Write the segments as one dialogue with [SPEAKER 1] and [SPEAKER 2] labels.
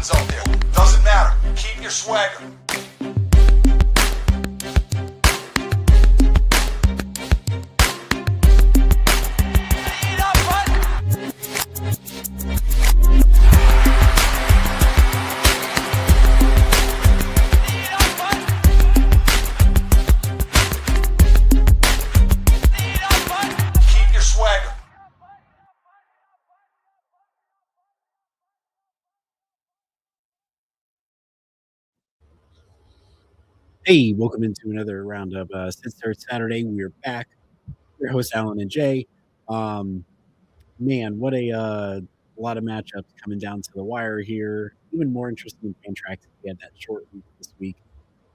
[SPEAKER 1] happens out there. Doesn't matter. Keep your swagger. Keep your swagger.
[SPEAKER 2] Hey, welcome into another round of Sit Start Saturday. We're back. Your hosts Alan and Jay. Man, what a lot of matchups coming down to the wire here. Even more interesting than Fantrax. We had that short week this week.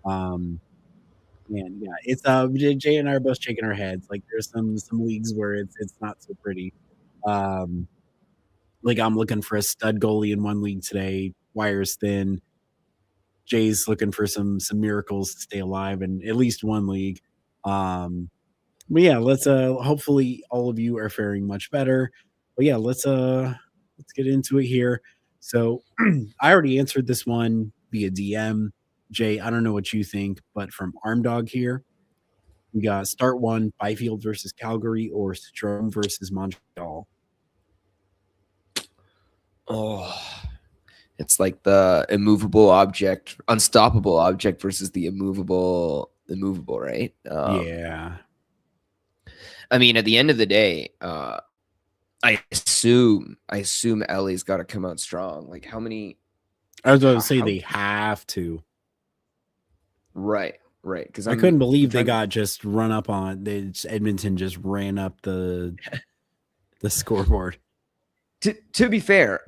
[SPEAKER 2] Man, yeah, it's Jay and I are both shaking our heads. Like there's some leagues where it's not so pretty. Like I'm looking for a stud goalie in one league today. Wire's thin. Jay's looking for some miracles to stay alive in at least one league. But yeah, let's hopefully all of you are faring much better. But yeah, let's get into it here. So I already answered this one via DM. Jay, I don't know what you think, but from Armdog here, we got start one, Byfield versus Calgary or Strome versus Montreal.
[SPEAKER 3] Oh, it's like the immovable object, unstoppable object versus the immovable, right?
[SPEAKER 2] Yeah.
[SPEAKER 3] I mean, at the end of the day, I assume LA's got to come out strong. Like how many?
[SPEAKER 2] I was going to say they have to.
[SPEAKER 3] Right. Because
[SPEAKER 2] I couldn't believe they got just run up on. Edmonton just ran up the scoreboard.
[SPEAKER 3] To be fair,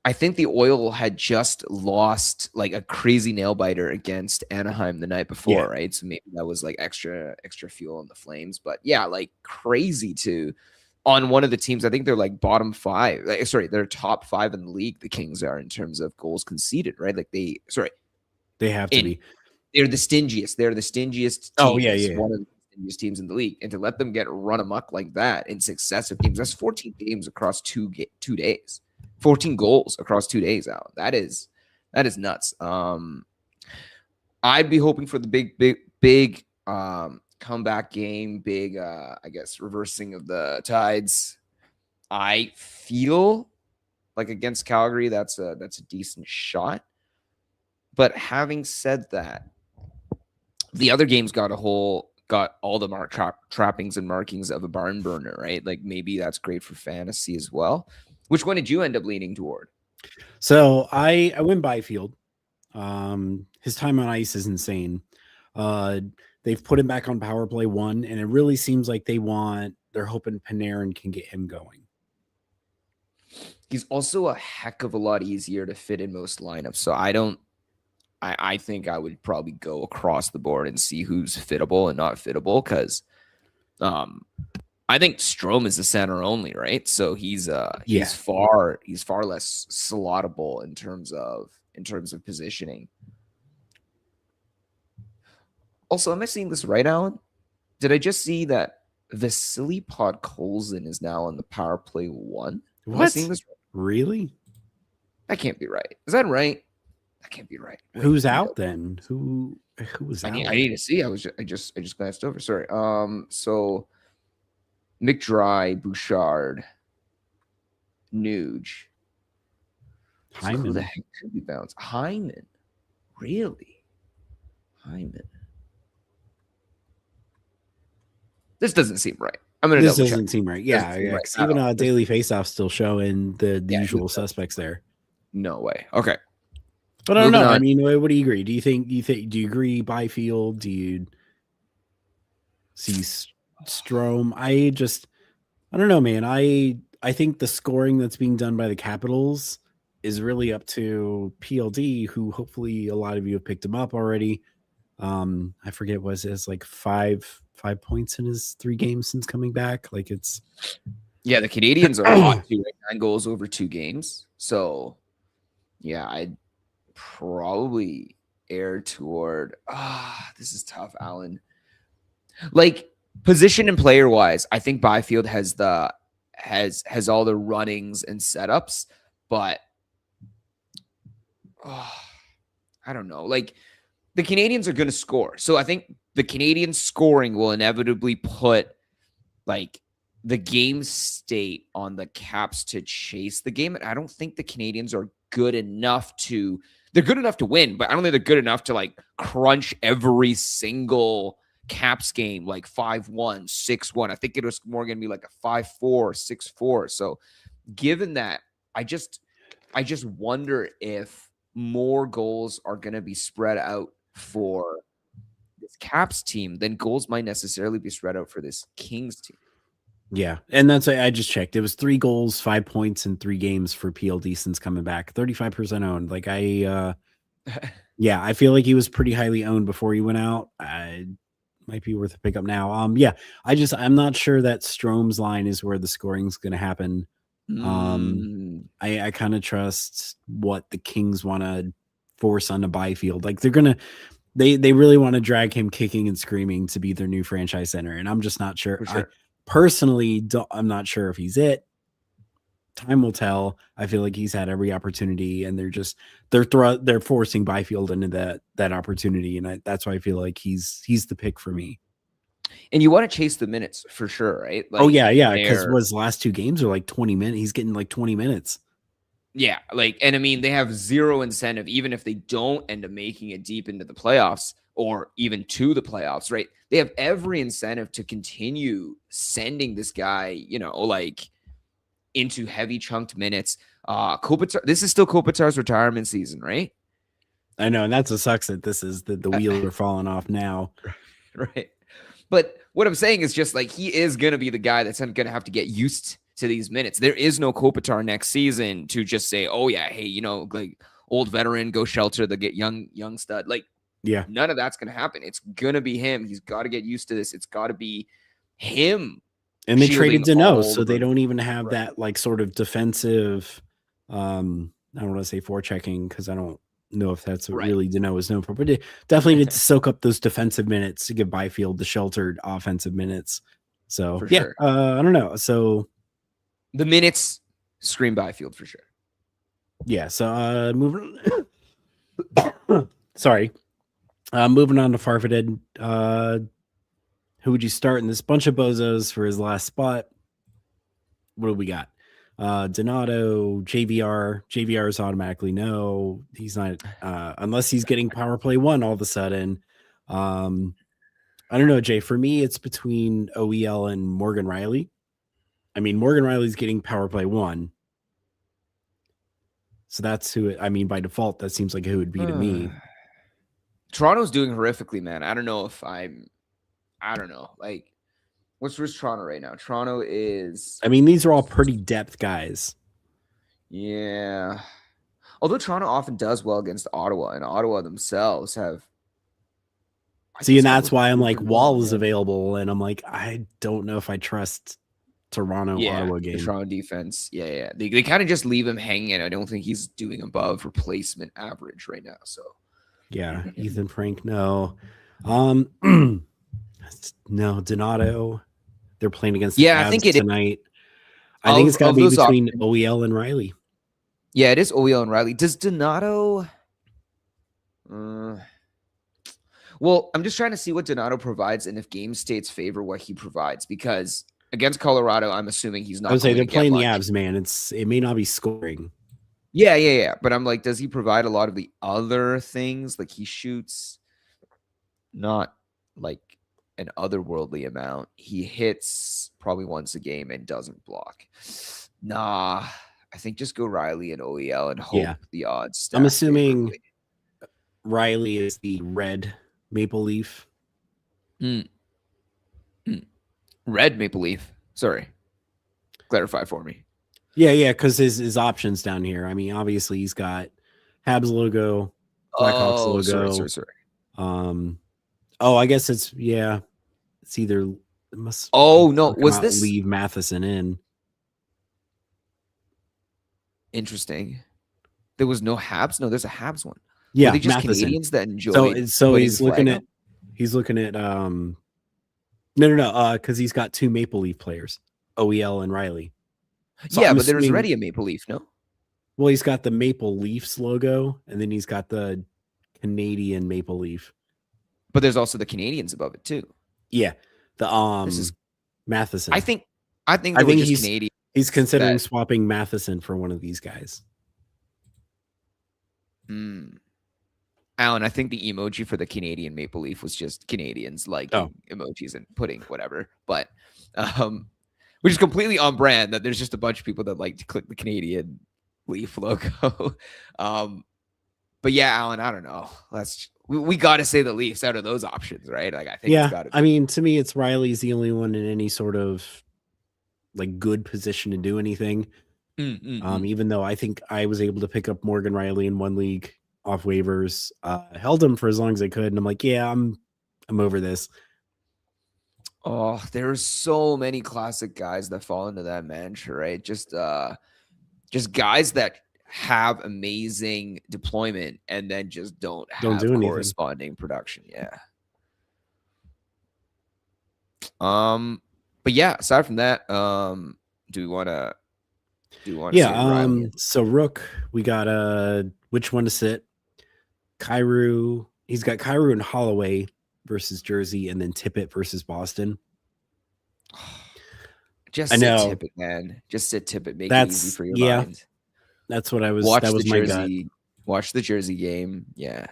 [SPEAKER 3] I think the Oil had just lost like a crazy nail biter against Anaheim the night before, right? So maybe that was like extra fuel in the flames. But yeah, like crazy to on one of the teams. I think they're like bottom five. They're top five in the league. The Kings are in terms of goals conceded, right? Like they
[SPEAKER 2] have to be.
[SPEAKER 3] They're the stingiest. They're the stingiest.
[SPEAKER 2] Oh yeah.
[SPEAKER 3] One of the stingiest teams in the league, and to let them get run amok like that in successive games, that's 14 games across 2 days. 14 goals across 2 days, Alan. That is nuts. I'd be hoping for the big comeback game, I guess reversing of the tides. I feel like against Calgary, that's a decent shot. But having said that, the other games got all the trappings and markings of a barn burner, right? Like maybe that's great for fantasy as well. Which one did you end up leaning toward?
[SPEAKER 2] So I went Byfield. His time on ice is insane. They've put him back on power play 1, and it really seems like they're hoping Panarin can get him going.
[SPEAKER 3] He's also a heck of a lot easier to fit in most lineups. So I think I would probably go across the board and see who's fittable and not fittable, because I think Strome is the center only, right? So he's far less slottable in terms of positioning. Also, am I seeing this right, Alan? Did I just see that Vasily Podkolzin is now on the power play 1? Am I seeing this right?
[SPEAKER 2] Really?
[SPEAKER 3] That can't be right. Is that right? That can't be right.
[SPEAKER 2] Wait, who's out then? Who was out?
[SPEAKER 3] I need to see. I just glanced over. Sorry. So McDry, Bouchard, Nuge.
[SPEAKER 2] Hyman.
[SPEAKER 3] So who the heck could be bounced? Hyman. Really? Hyman. This doesn't seem right.
[SPEAKER 2] This doesn't seem right. Yeah. Right. Even Daily Faceoff still showing the usual suspects there.
[SPEAKER 3] No way. Okay.
[SPEAKER 2] But I don't know. I mean, what do you agree? Do you agree Byfield? Do you see Strome? I don't know, man. I think the scoring that's being done by the Capitals is really up to PLD, who hopefully a lot of you have picked him up already. I forget, was it like 5 points in his 3 games since coming back? Like it's
[SPEAKER 3] the Canadians are hot too, right? 9 goals over 2 games. So yeah, I'd probably err toward this is tough, Alan. Like position and player wise, I think Byfield has all the runnings and setups, but I don't know. Like the Canadians are going to score. So I think the Canadian scoring will inevitably put like the game state on the Caps to chase the game. And I don't think the Canadians are good enough to, they're good enough to win, but I don't think they're good enough to like crunch every single Caps game like 5-1, 6-1. I think it was more going to be like a 5-4, 6-4. So given that, I just wonder if more goals are going to be spread out for this Caps team than goals might necessarily be spread out for this Kings team.
[SPEAKER 2] Yeah, and that's I just checked. It was 3 goals, 5 points in 3 games for PLD since coming back. 35% owned. Like yeah, I feel like he was pretty highly owned before he went out. Might be worth a pickup now. Yeah, I'm not sure that Strome's line is where the scoring's going to happen. I kind of trust what the Kings want to force onto Byfield. Like they're gonna, they really want to drag him kicking and screaming to be their new franchise center, and I'm just not sure.
[SPEAKER 3] For sure.
[SPEAKER 2] Personally, I'm not sure if he's it. Time will tell. I feel like he's had every opportunity, and they're forcing Byfield into that opportunity, and that's why I feel like he's the pick for me.
[SPEAKER 3] And you want to chase the minutes for sure, right? Like,
[SPEAKER 2] oh yeah, because his last 2 games are like 20 minutes. He's getting like 20 minutes.
[SPEAKER 3] Yeah, like, and I mean, they have zero incentive, even if they don't end up making it deep into the playoffs or even to the playoffs, right? They have every incentive to continue sending this guy, like into heavy chunked minutes. Kopitar, this is still Kopitar's retirement season, right?
[SPEAKER 2] I know, and that's what sucks that this is the wheels are falling off now.
[SPEAKER 3] Right. But what I'm saying is just like he is going to be the guy that's going to have to get used to these minutes. There is no Kopitar next season to just say, oh yeah, hey, like old veteran, go shelter the get young stud. Like,
[SPEAKER 2] yeah,
[SPEAKER 3] none of that's going to happen. It's going to be him. He's got to get used to this. It's got to be him.
[SPEAKER 2] And they traded Danault, so they don't even have that like sort of defensive. I don't want to say forechecking because I don't know if that's what really Danault is known for, but it definitely need to soak up those defensive minutes to give Byfield the sheltered offensive minutes. So
[SPEAKER 3] for
[SPEAKER 2] yeah,
[SPEAKER 3] sure.
[SPEAKER 2] I don't know. So
[SPEAKER 3] the minutes scream Byfield for sure.
[SPEAKER 2] Yeah. So moving. Sorry. Moving on to Farfaded. Who would you start in this bunch of bozos for his last spot? What do we got? Donato, JVR. JVR is automatically no. He's not unless he's getting power play 1 all of a sudden. I don't know, Jay. For me, it's between OEL and Morgan Riley. I mean, Morgan Riley's getting power play 1. So that's who I mean, by default, that seems like who it would be to me.
[SPEAKER 3] Toronto's doing horrifically, man. I don't know. Like, where's Toronto right now? Toronto is.
[SPEAKER 2] I mean, these are all pretty depth guys.
[SPEAKER 3] Yeah. Although Toronto often does well against Ottawa, and Ottawa themselves have.
[SPEAKER 2] See, and that's why I'm like, Wall is available, and I'm like, I don't know if I trust Toronto Ottawa game.
[SPEAKER 3] The Toronto defense. Yeah. They kind of just leave him hanging. I don't think he's doing above replacement average right now. So.
[SPEAKER 2] Yeah, Ethan Frank, no. No, Donato. They're playing against the Cavs
[SPEAKER 3] I think
[SPEAKER 2] tonight. I think it's got to be between OEL and Riley.
[SPEAKER 3] Yeah, it is OEL and Riley. Does Donato? Well, I'm just trying to see what Donato provides and if game states favor what he provides, because against Colorado, I'm assuming he's not.
[SPEAKER 2] I would say they're playing the Avs, man. It may not be scoring.
[SPEAKER 3] Yeah. But I'm like, does he provide a lot of the other things? Like he shoots not like an otherworldly amount. He hits probably once a game and doesn't block. Nah, I think just go Riley and OEL and hope the odds.
[SPEAKER 2] I'm assuming Riley is the red maple leaf.
[SPEAKER 3] Red maple leaf. Sorry. Clarify for me.
[SPEAKER 2] Yeah, because his options down here. I mean, obviously he's got Habs logo, Blackhawks logo.
[SPEAKER 3] Sorry.
[SPEAKER 2] I guess it's either it must.
[SPEAKER 3] Oh no, was this
[SPEAKER 2] leave Matheson in?
[SPEAKER 3] Interesting. There was no Habs. No, there's a Habs one.
[SPEAKER 2] Yeah,
[SPEAKER 3] were they just
[SPEAKER 2] Matheson.
[SPEAKER 3] Canadians that enjoy.
[SPEAKER 2] So he's looking at. No, because he's got 2 Maple Leaf players, OEL and Riley. So
[SPEAKER 3] but there was already a Maple Leaf, no?
[SPEAKER 2] Well, he's got the Maple Leafs logo, and then he's got the Canadian Maple Leaf.
[SPEAKER 3] But there's also the Canadians above it too.
[SPEAKER 2] Yeah, the
[SPEAKER 3] This is
[SPEAKER 2] Matheson.
[SPEAKER 3] I think
[SPEAKER 2] I
[SPEAKER 3] they
[SPEAKER 2] think
[SPEAKER 3] were just
[SPEAKER 2] he's
[SPEAKER 3] Canadian.
[SPEAKER 2] he's considering
[SPEAKER 3] that-
[SPEAKER 2] swapping Matheson for one of these guys.
[SPEAKER 3] Alan, I think the emoji for the Canadian Maple Leaf was just Canadians liking emojis and putting whatever. But which is completely on brand that there's just a bunch of people that like to click the Canadian Leaf logo. But yeah, Alan, I don't know. We got to say the Leafs out of those options, right? Like I think it's got to be.
[SPEAKER 2] I mean, to me, it's Riley's the only one in any sort of like good position to do anything. Even though I think I was able to pick up Morgan Riley in one league off waivers, held him for as long as I could, and I'm like, yeah, I'm over this.
[SPEAKER 3] Oh, there's so many classic guys that fall into that mantra, right? Just guys that have amazing deployment and then just don't have
[SPEAKER 2] do anything.
[SPEAKER 3] corresponding production. Yeah. But yeah, aside from that, do we want to
[SPEAKER 2] so Rook, we got which one to sit? Kyrou, he's got Kyrou and Holloway versus Jersey, and then Tippett versus Boston.
[SPEAKER 3] Just sit Tippett, man. Just sit Tippett. Make it easy for your mind.
[SPEAKER 2] That's what I was.
[SPEAKER 3] Watch
[SPEAKER 2] that was my gut.
[SPEAKER 3] Watch the Jersey game. Yeah,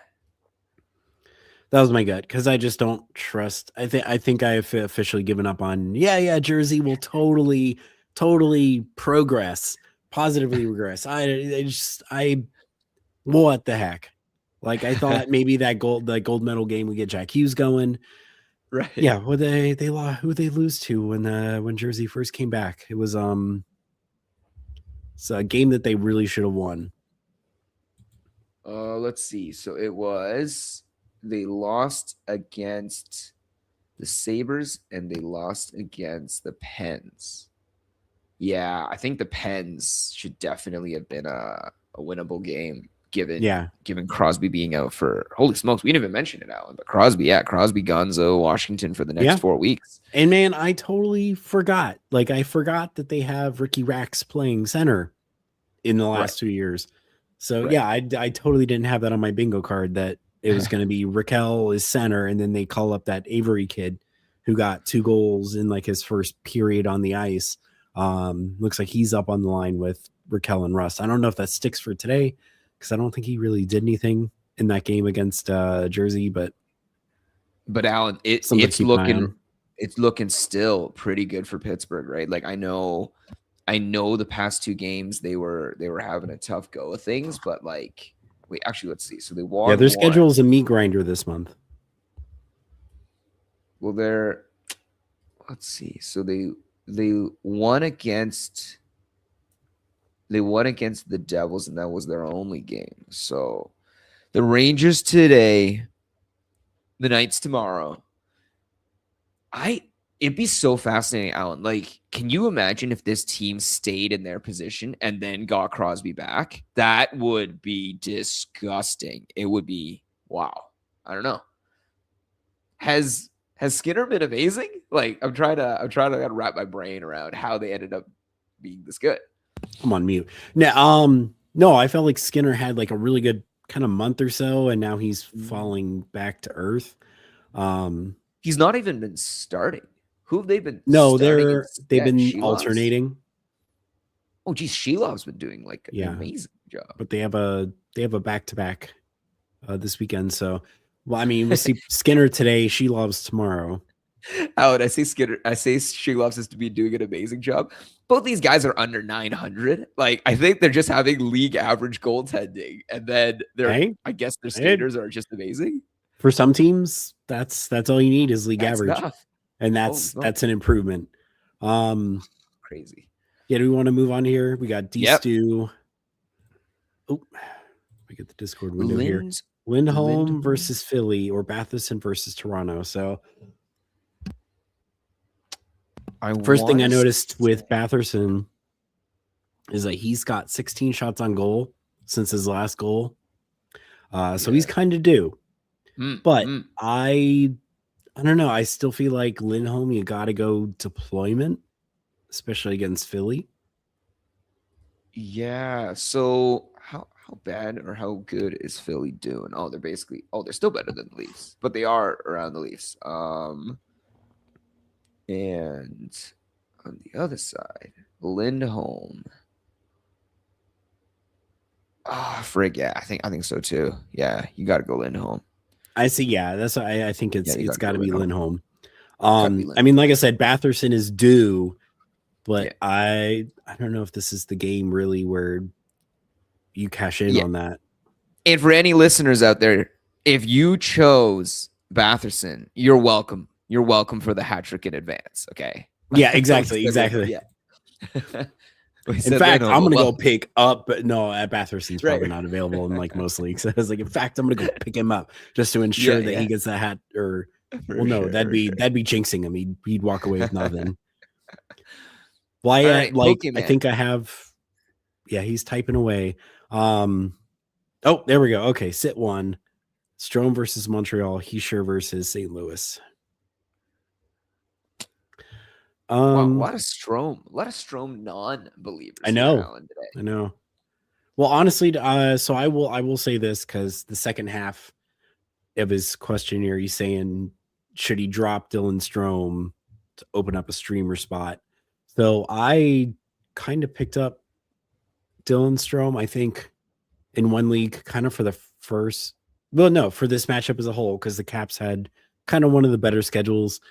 [SPEAKER 2] that was my gut because I just don't trust. I think I've officially given up on. Yeah. Jersey will totally progress, positively regress. What the heck? Like I thought maybe that gold medal game would get Jack Hughes going.
[SPEAKER 3] Right.
[SPEAKER 2] Yeah. Well, they lost. Who they lose to when Jersey first came back? It was it's a game that they really should have won.
[SPEAKER 3] Let's see. So they lost against the Sabres and they lost against the Pens. Yeah, I think the Pens should definitely have been a winnable game given Crosby being out for, holy smokes, we didn't even mention it, Alan, but Crosby, Gonzo, Washington for the next 4 weeks.
[SPEAKER 2] And man, I totally forgot. Like I forgot that they have Ricky Rax playing center in the last 2 years. So yeah, I totally didn't have that on my bingo card that it was going to be Raquel is center, and then they call up that Avery kid who got 2 goals in like his first period on the ice. Looks like he's up on the line with Raquel and Russ. I don't know if that sticks for today because I don't think he really did anything in that game against Jersey. But
[SPEAKER 3] Alan, it's looking still pretty good for Pittsburgh, right? Like I know the past 2 games they were having a tough go of things, but like let's see. So they won.
[SPEAKER 2] Yeah, their schedule is a meat grinder this month.
[SPEAKER 3] Well, let's see. So they won against the Devils, and that was their only game. So the Rangers today, the Knights tomorrow. It'd be so fascinating, Alan. Like, can you imagine if this team stayed in their position and then got Crosby back? That would be disgusting. It would be wow. I don't know. Has Skinner been amazing? Like, I'm trying to wrap my brain around how they ended up being this good.
[SPEAKER 2] I'm on mute. Now, no, I felt like Skinner had like a really good kind of month or so, and now he's falling back to earth.
[SPEAKER 3] He's not even been starting. Who have they been?
[SPEAKER 2] No, they've been Shelov's alternating.
[SPEAKER 3] Oh, geez, Shelov's been doing like an amazing job.
[SPEAKER 2] But they have a back-to-back this weekend. So, well, I mean, we'll see Skinner today. Shelov's tomorrow.
[SPEAKER 3] Howard, I say Shelov's is to be doing an amazing job. Both these guys are under 900. Like, I think they're just having league average goaltending, and then I guess their skaters are just amazing.
[SPEAKER 2] For some teams, that's all you need is league average.
[SPEAKER 3] Enough.
[SPEAKER 2] And that's an improvement.
[SPEAKER 3] Crazy.
[SPEAKER 2] Yeah, do we want to move on here? We got D-Stew. Oh, we get the Discord window here. Lindholm versus Philly, or Batherson versus Toronto. So first thing I noticed with Batherson is that he's got 16 shots on goal since his last goal. So he's kind of due. But I don't know. I still feel like Lindholm, you got to go deployment, especially against Philly.
[SPEAKER 3] Yeah. So how bad or how good is Philly doing? Oh, they're still better than the Leafs, but they are around the Leafs. And on the other side, Lindholm. Ah, frig, yeah, I think so too. Yeah, you got to go Lindholm.
[SPEAKER 2] I see. Yeah, that's I think
[SPEAKER 3] Yeah, you
[SPEAKER 2] it's
[SPEAKER 3] gotta
[SPEAKER 2] got
[SPEAKER 3] go
[SPEAKER 2] to be
[SPEAKER 3] Lindholm.
[SPEAKER 2] Lindholm.
[SPEAKER 3] Gotta be
[SPEAKER 2] I mean,
[SPEAKER 3] Lindholm.
[SPEAKER 2] like I said, Batherson is due,
[SPEAKER 3] Yeah,
[SPEAKER 2] but I don't know if this is the game really where you cash in
[SPEAKER 3] yeah.
[SPEAKER 2] on that.
[SPEAKER 3] And for any listeners out there, if you chose Batherson, you're welcome. You're welcome for the hat trick in advance. Okay.
[SPEAKER 2] Yeah,
[SPEAKER 3] We
[SPEAKER 2] exactly,
[SPEAKER 3] said Lindholm,
[SPEAKER 2] exactly.
[SPEAKER 3] yeah. We
[SPEAKER 2] In
[SPEAKER 3] said
[SPEAKER 2] fact,
[SPEAKER 3] Lindholm,
[SPEAKER 2] I'm
[SPEAKER 3] but
[SPEAKER 2] gonna go
[SPEAKER 3] welcome.
[SPEAKER 2] pick up, but no, Batherson's probably
[SPEAKER 3] Right.
[SPEAKER 2] not available in like most leagues. I was like, in fact, I'm gonna go pick him up just to ensure
[SPEAKER 3] Yeah,
[SPEAKER 2] that
[SPEAKER 3] yeah,
[SPEAKER 2] he gets that hat. Or, well,
[SPEAKER 3] for
[SPEAKER 2] no,
[SPEAKER 3] sure, for sure.
[SPEAKER 2] that'd be jinxing him. He'd walk away with nothing.
[SPEAKER 3] All
[SPEAKER 2] Why?
[SPEAKER 3] right,
[SPEAKER 2] Like, I
[SPEAKER 3] Pokemon.
[SPEAKER 2] think I have. Yeah, he's typing away. Oh, there we go. Okay, sit one. Strome versus Montreal. Heischer versus St. Louis.
[SPEAKER 3] Wow,
[SPEAKER 2] Um,
[SPEAKER 3] a lot of Strom
[SPEAKER 2] I
[SPEAKER 3] non-believers here,
[SPEAKER 2] know,
[SPEAKER 3] Alan, today.
[SPEAKER 2] I know. Well, honestly, so I will say this because the second half of his questionnaire, he's saying should he drop Dylan Strome to open up a streamer spot. So I kind of picked up Dylan Strome. I think in one league, kind of for the first. Well, no, for this matchup as a whole, because the Caps had kind of one of the better schedules.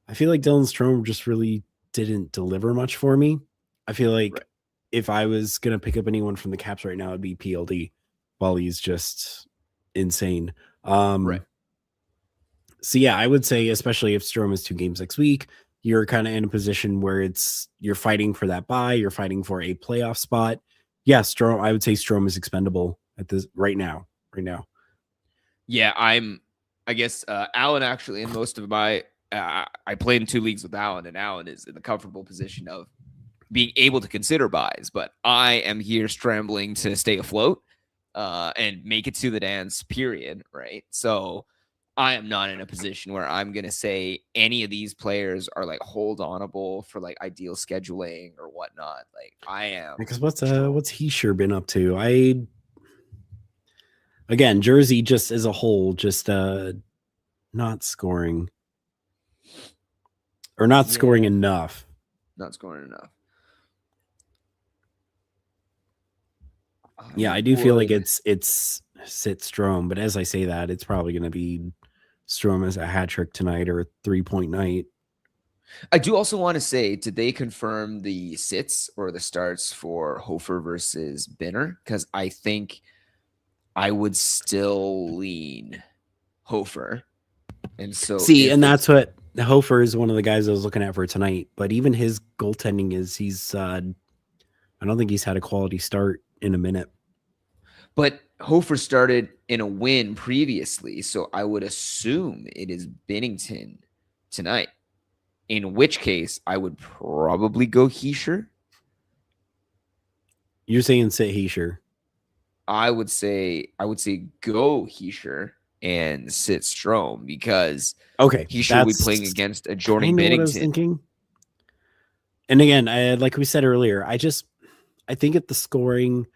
[SPEAKER 2] I feel like Dylan Strome just really didn't deliver much for me. I feel like
[SPEAKER 3] Right.
[SPEAKER 2] if I was going to pick up anyone from the Caps right now, it'd be PLD while he's just insane.
[SPEAKER 3] Right.
[SPEAKER 2] So yeah, I would say, especially if Strome is 2 games next week, you're kind of in a position where you're fighting for that bye, you're fighting for a playoff spot. Yeah, Strome, I would say Strome is expendable at this right now.
[SPEAKER 3] Yeah, I guess Alan actually in most of my I played in 2 leagues with Alan, and Alan is in the comfortable position of being able to consider buys, but I am here scrambling to stay afloat and make it to the dance, period. Right. So I am not in a position where I'm going to say any of these players are like hold onable for like ideal scheduling or whatnot. Like I am.
[SPEAKER 2] Because what's he sure been up to? Again, Jersey just as a whole, just not scoring. Or not scoring enough.
[SPEAKER 3] Not scoring enough.
[SPEAKER 2] Yeah, I do feel like it's sit Strome, but as I say that, it's probably going to be Strome as a hat trick tonight or a 3-point night.
[SPEAKER 3] I do also want to say, did they confirm the sits or the starts for Hofer versus Binner? Because I think I would still lean Hofer. And so
[SPEAKER 2] and that's what Hofer is one of the guys I was looking at for tonight. But even his goaltending he's I don't think he's had a quality start in a minute.
[SPEAKER 3] But Hofer started in a win previously, so I would assume it is Binnington tonight. In which case, I would probably go Heischer.
[SPEAKER 2] You're saying sit Heischer.
[SPEAKER 3] I would say go Heischer and sit Strome because Heischer will be playing against a Jordan Binnington.
[SPEAKER 2] What I was thinking. And again, like we said earlier, I think if the scoring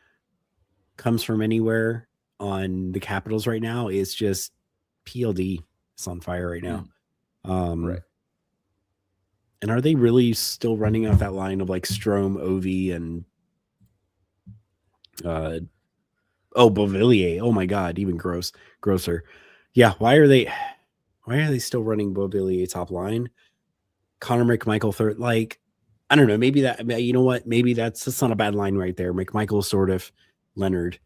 [SPEAKER 2] comes from anywhere on the Capitals right now, it's just PLD. It's on fire right now.
[SPEAKER 3] Right.
[SPEAKER 2] And are they really still running off that line of like Strome, Ovi, and Beauvillier? Oh my God, even grosser. Yeah, why are they still running Beauvillier top line? Connor McMichael third, like I don't know. Maybe that, you know what? Maybe that's not a bad line right there. McMichael sort of Leonard.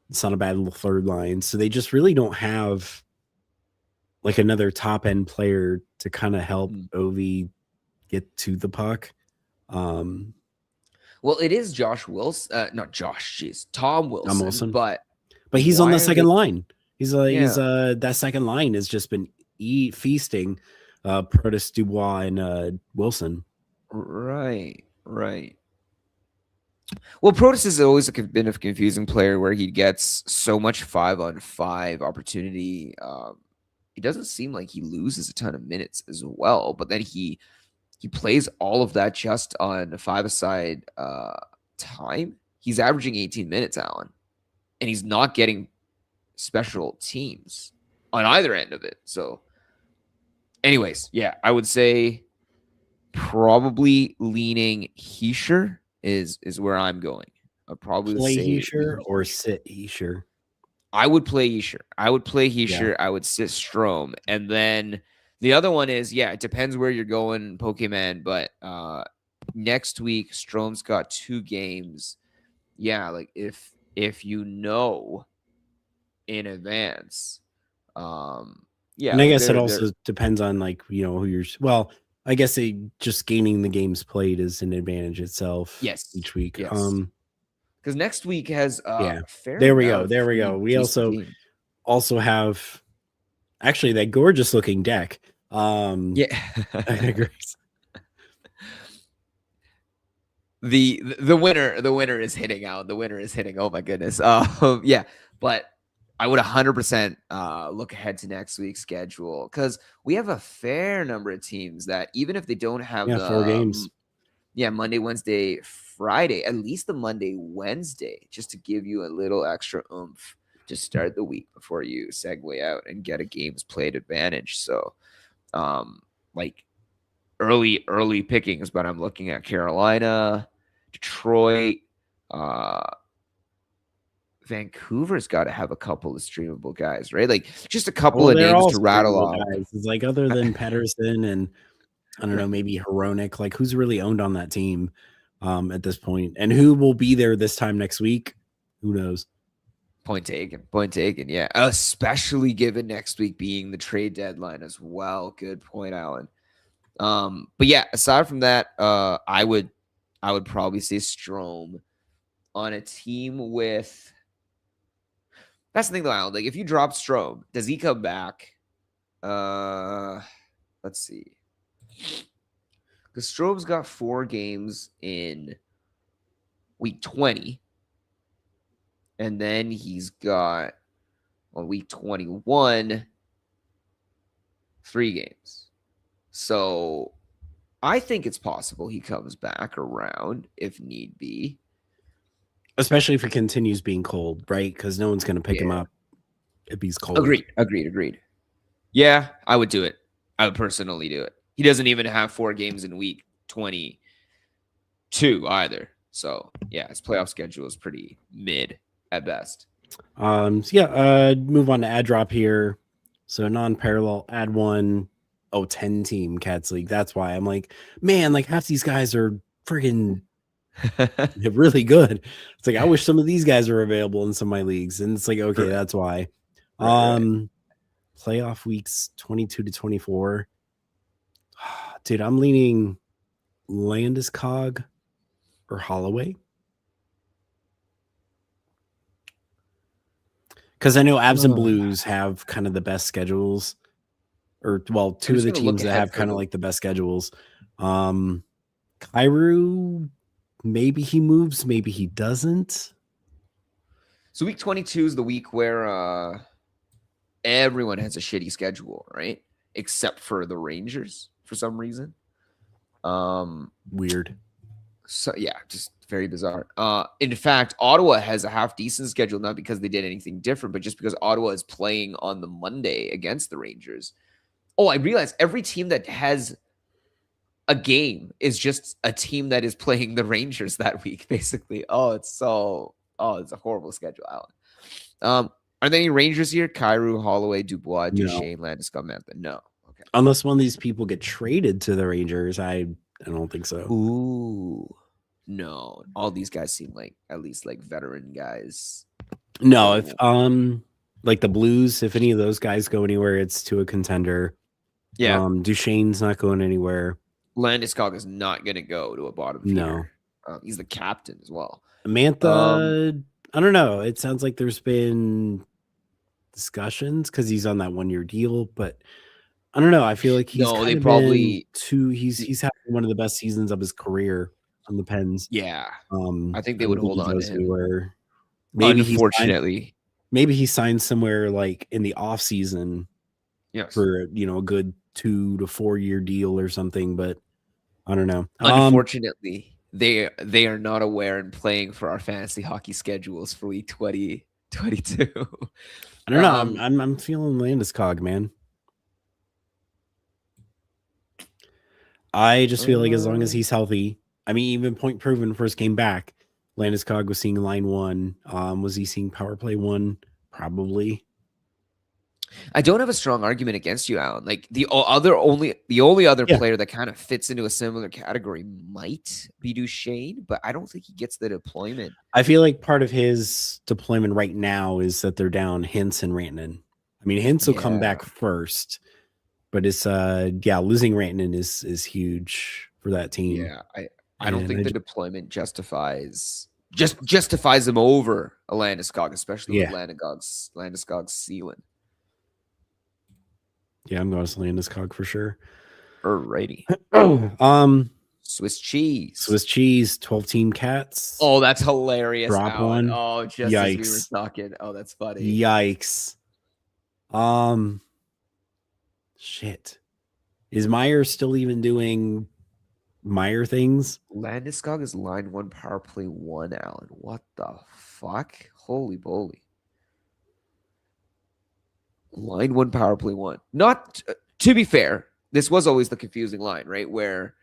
[SPEAKER 2] It's not a bad little third line. So they just really don't have like another top end player to kind of help Ovi get to the puck.
[SPEAKER 3] Well, it is Josh Wilson, not Josh, jeez, Tom Wilson, but
[SPEAKER 2] he's on the second line. He's that second line has just been feasting Protas, Dubois, and Wilson.
[SPEAKER 3] Right. Well, Protas has always been a confusing player where he gets so much 5-on-5 opportunity. It doesn't seem like he loses a ton of minutes as well, but then he plays all of that just on 5-a-side time. he's averaging 18 minutes, Alan, and he's not getting special teams on either end of it. So, anyways, yeah, I would say probably leaning Hischier is where I'm going. I'd probably
[SPEAKER 2] Play
[SPEAKER 3] say
[SPEAKER 2] Hischier or sit Hischier.
[SPEAKER 3] I would play Hischier. I would sit Strome. And then the other one is, yeah, it depends where you're going, Pokemon. But next week, Strome's got 2 games. Yeah, like if you know in advance, yeah.
[SPEAKER 2] And I
[SPEAKER 3] like
[SPEAKER 2] guess it
[SPEAKER 3] they're-
[SPEAKER 2] also depends on like, you know, who you're, well, I guess just gaining the games played is an advantage itself.
[SPEAKER 3] Yes.
[SPEAKER 2] Each week.
[SPEAKER 3] Yes. Because next week has
[SPEAKER 2] Yeah.
[SPEAKER 3] fair
[SPEAKER 2] There we
[SPEAKER 3] amount
[SPEAKER 2] go.
[SPEAKER 3] of
[SPEAKER 2] There we
[SPEAKER 3] pretty
[SPEAKER 2] go. We
[SPEAKER 3] decent games.
[SPEAKER 2] also have actually that gorgeous looking deck.
[SPEAKER 3] Yeah.
[SPEAKER 2] Grace.
[SPEAKER 3] The winner is hitting out. The winner is hitting. Oh my goodness. Yeah, but I would 100% look ahead to next week's schedule because we have a fair number of teams that even if they don't have the
[SPEAKER 2] 4 games.
[SPEAKER 3] Monday, Wednesday, Friday, at least the Monday, Wednesday, just to give you a little extra oomph to start the week before you segue out and get a games played advantage. So, like early pickings, but I'm looking at Carolina, Detroit, Vancouver's got to have a couple of streamable guys, right? Like just a couple of
[SPEAKER 2] they're all
[SPEAKER 3] names to rattle
[SPEAKER 2] streamable
[SPEAKER 3] off.
[SPEAKER 2] guys. It's like other than Pedersen and I don't know, maybe Hronik, like who's really owned on that team at this point, and who will be there this time next week? Who knows?
[SPEAKER 3] Point taken. Yeah, especially given next week being the trade deadline as well. Good point, Alan. But yeah, aside from that, I would probably say Strome on a team with. That's the thing, though, Alan. Like, if you drop Strome, does he come back? Let's see. Because Strome's got 4 games in week 20. And then he's got, on week 21, 3 games. So I think it's possible he comes back around if need be.
[SPEAKER 2] Especially if it continues being cold, right? Because no one's going to pick him up if he's cold.
[SPEAKER 3] Agreed. Yeah, I would do it. I would personally do it. He doesn't even have 4 games in week 22 either. So, yeah, his playoff schedule is pretty mid at best.
[SPEAKER 2] Move on to ad drop here. So non-parallel ad 1, 10 team Cats League. That's why I'm like, man, like half these guys are freaking really good. It's like I wish some of these guys were available in some of my leagues, and it's like okay, that's why. Right. Playoff weeks 22 to 24. Dude, I'm leaning Landeskog or Holloway because I know Abs and Blues have kind of the best schedules, or well, 2 of the teams that have kind of like the best schedules. Kyrou. Maybe he moves, maybe he doesn't.
[SPEAKER 3] So week 22 is the week where everyone has a shitty schedule, right? Except for the Rangers for some reason.
[SPEAKER 2] Weird.
[SPEAKER 3] So yeah, just very bizarre. In fact, Ottawa has a half decent schedule, not because they did anything different, but just because Ottawa is playing on the Monday against the Rangers. Oh, I realized every team that has a game is just a team that is playing the Rangers that week, basically. It's a horrible schedule, Alan. Are there any Rangers here? Kyrou, Holloway, Dubois, Duchesne, Landeskog, Mantha? No. Okay.
[SPEAKER 2] Unless one of these people get traded to the Rangers, I don't think so.
[SPEAKER 3] Ooh, no. All these guys seem like at least like veteran guys.
[SPEAKER 2] No, if like the Blues, if any of those guys go anywhere, it's to a contender.
[SPEAKER 3] Yeah.
[SPEAKER 2] Duchesne's not going anywhere.
[SPEAKER 3] Landeskog is not going to go to a bottom feeder.
[SPEAKER 2] No.
[SPEAKER 3] He's the captain as well.
[SPEAKER 2] Mantha, I don't know. It sounds like there's been discussions because he's on that 1-year deal, but I don't know. I feel like he's he's having one of the best seasons of his career on the Pens.
[SPEAKER 3] Yeah. I think they would hold on to him.
[SPEAKER 2] Anywhere.
[SPEAKER 3] Unfortunately.
[SPEAKER 2] Maybe he signed somewhere like in the off season for a good 2 to 4 year deal or something, but I don't know.
[SPEAKER 3] Unfortunately, they are not aware and playing for our fantasy hockey schedules for week 2022.
[SPEAKER 2] I don't know.
[SPEAKER 3] Um,
[SPEAKER 2] I'm feeling Landeskog, man. I just feel like as long as he's healthy, I mean, even point proven first game back, Landeskog was seeing line one. Was he seeing power play one? Probably.
[SPEAKER 3] I don't have a strong argument against you, Alan. Like the only other
[SPEAKER 2] Yeah.
[SPEAKER 3] player that kind of fits into a similar category might be Duchesne, but I don't think he gets the deployment.
[SPEAKER 2] I feel like part of his deployment right now is that they're down Hintz and Rantanen. I mean, Hintz will come back first, but it's losing Rantanen is huge for that team.
[SPEAKER 3] Yeah, I don't
[SPEAKER 2] And
[SPEAKER 3] think
[SPEAKER 2] I
[SPEAKER 3] the
[SPEAKER 2] ju-
[SPEAKER 3] deployment justifies him over a Landeskog, especially with
[SPEAKER 2] Yeah.
[SPEAKER 3] Landeskog's ceiling.
[SPEAKER 2] Yeah, I'm going to Landeskog for sure.
[SPEAKER 3] Alrighty. Swiss cheese.
[SPEAKER 2] Swiss cheese, 12 team cats.
[SPEAKER 3] Oh, that's hilarious.
[SPEAKER 2] Drop
[SPEAKER 3] Alan.
[SPEAKER 2] one.
[SPEAKER 3] Oh, just as we were
[SPEAKER 2] Yikes.
[SPEAKER 3] talking. Oh, that's funny.
[SPEAKER 2] Yikes. Shit. Is Meyer still even doing Meyer things?
[SPEAKER 3] Landeskog is line one, power play one, Alan. What the fuck? Holy moly. Line one, power play one. Not to be fair, this was always the confusing line, right? Where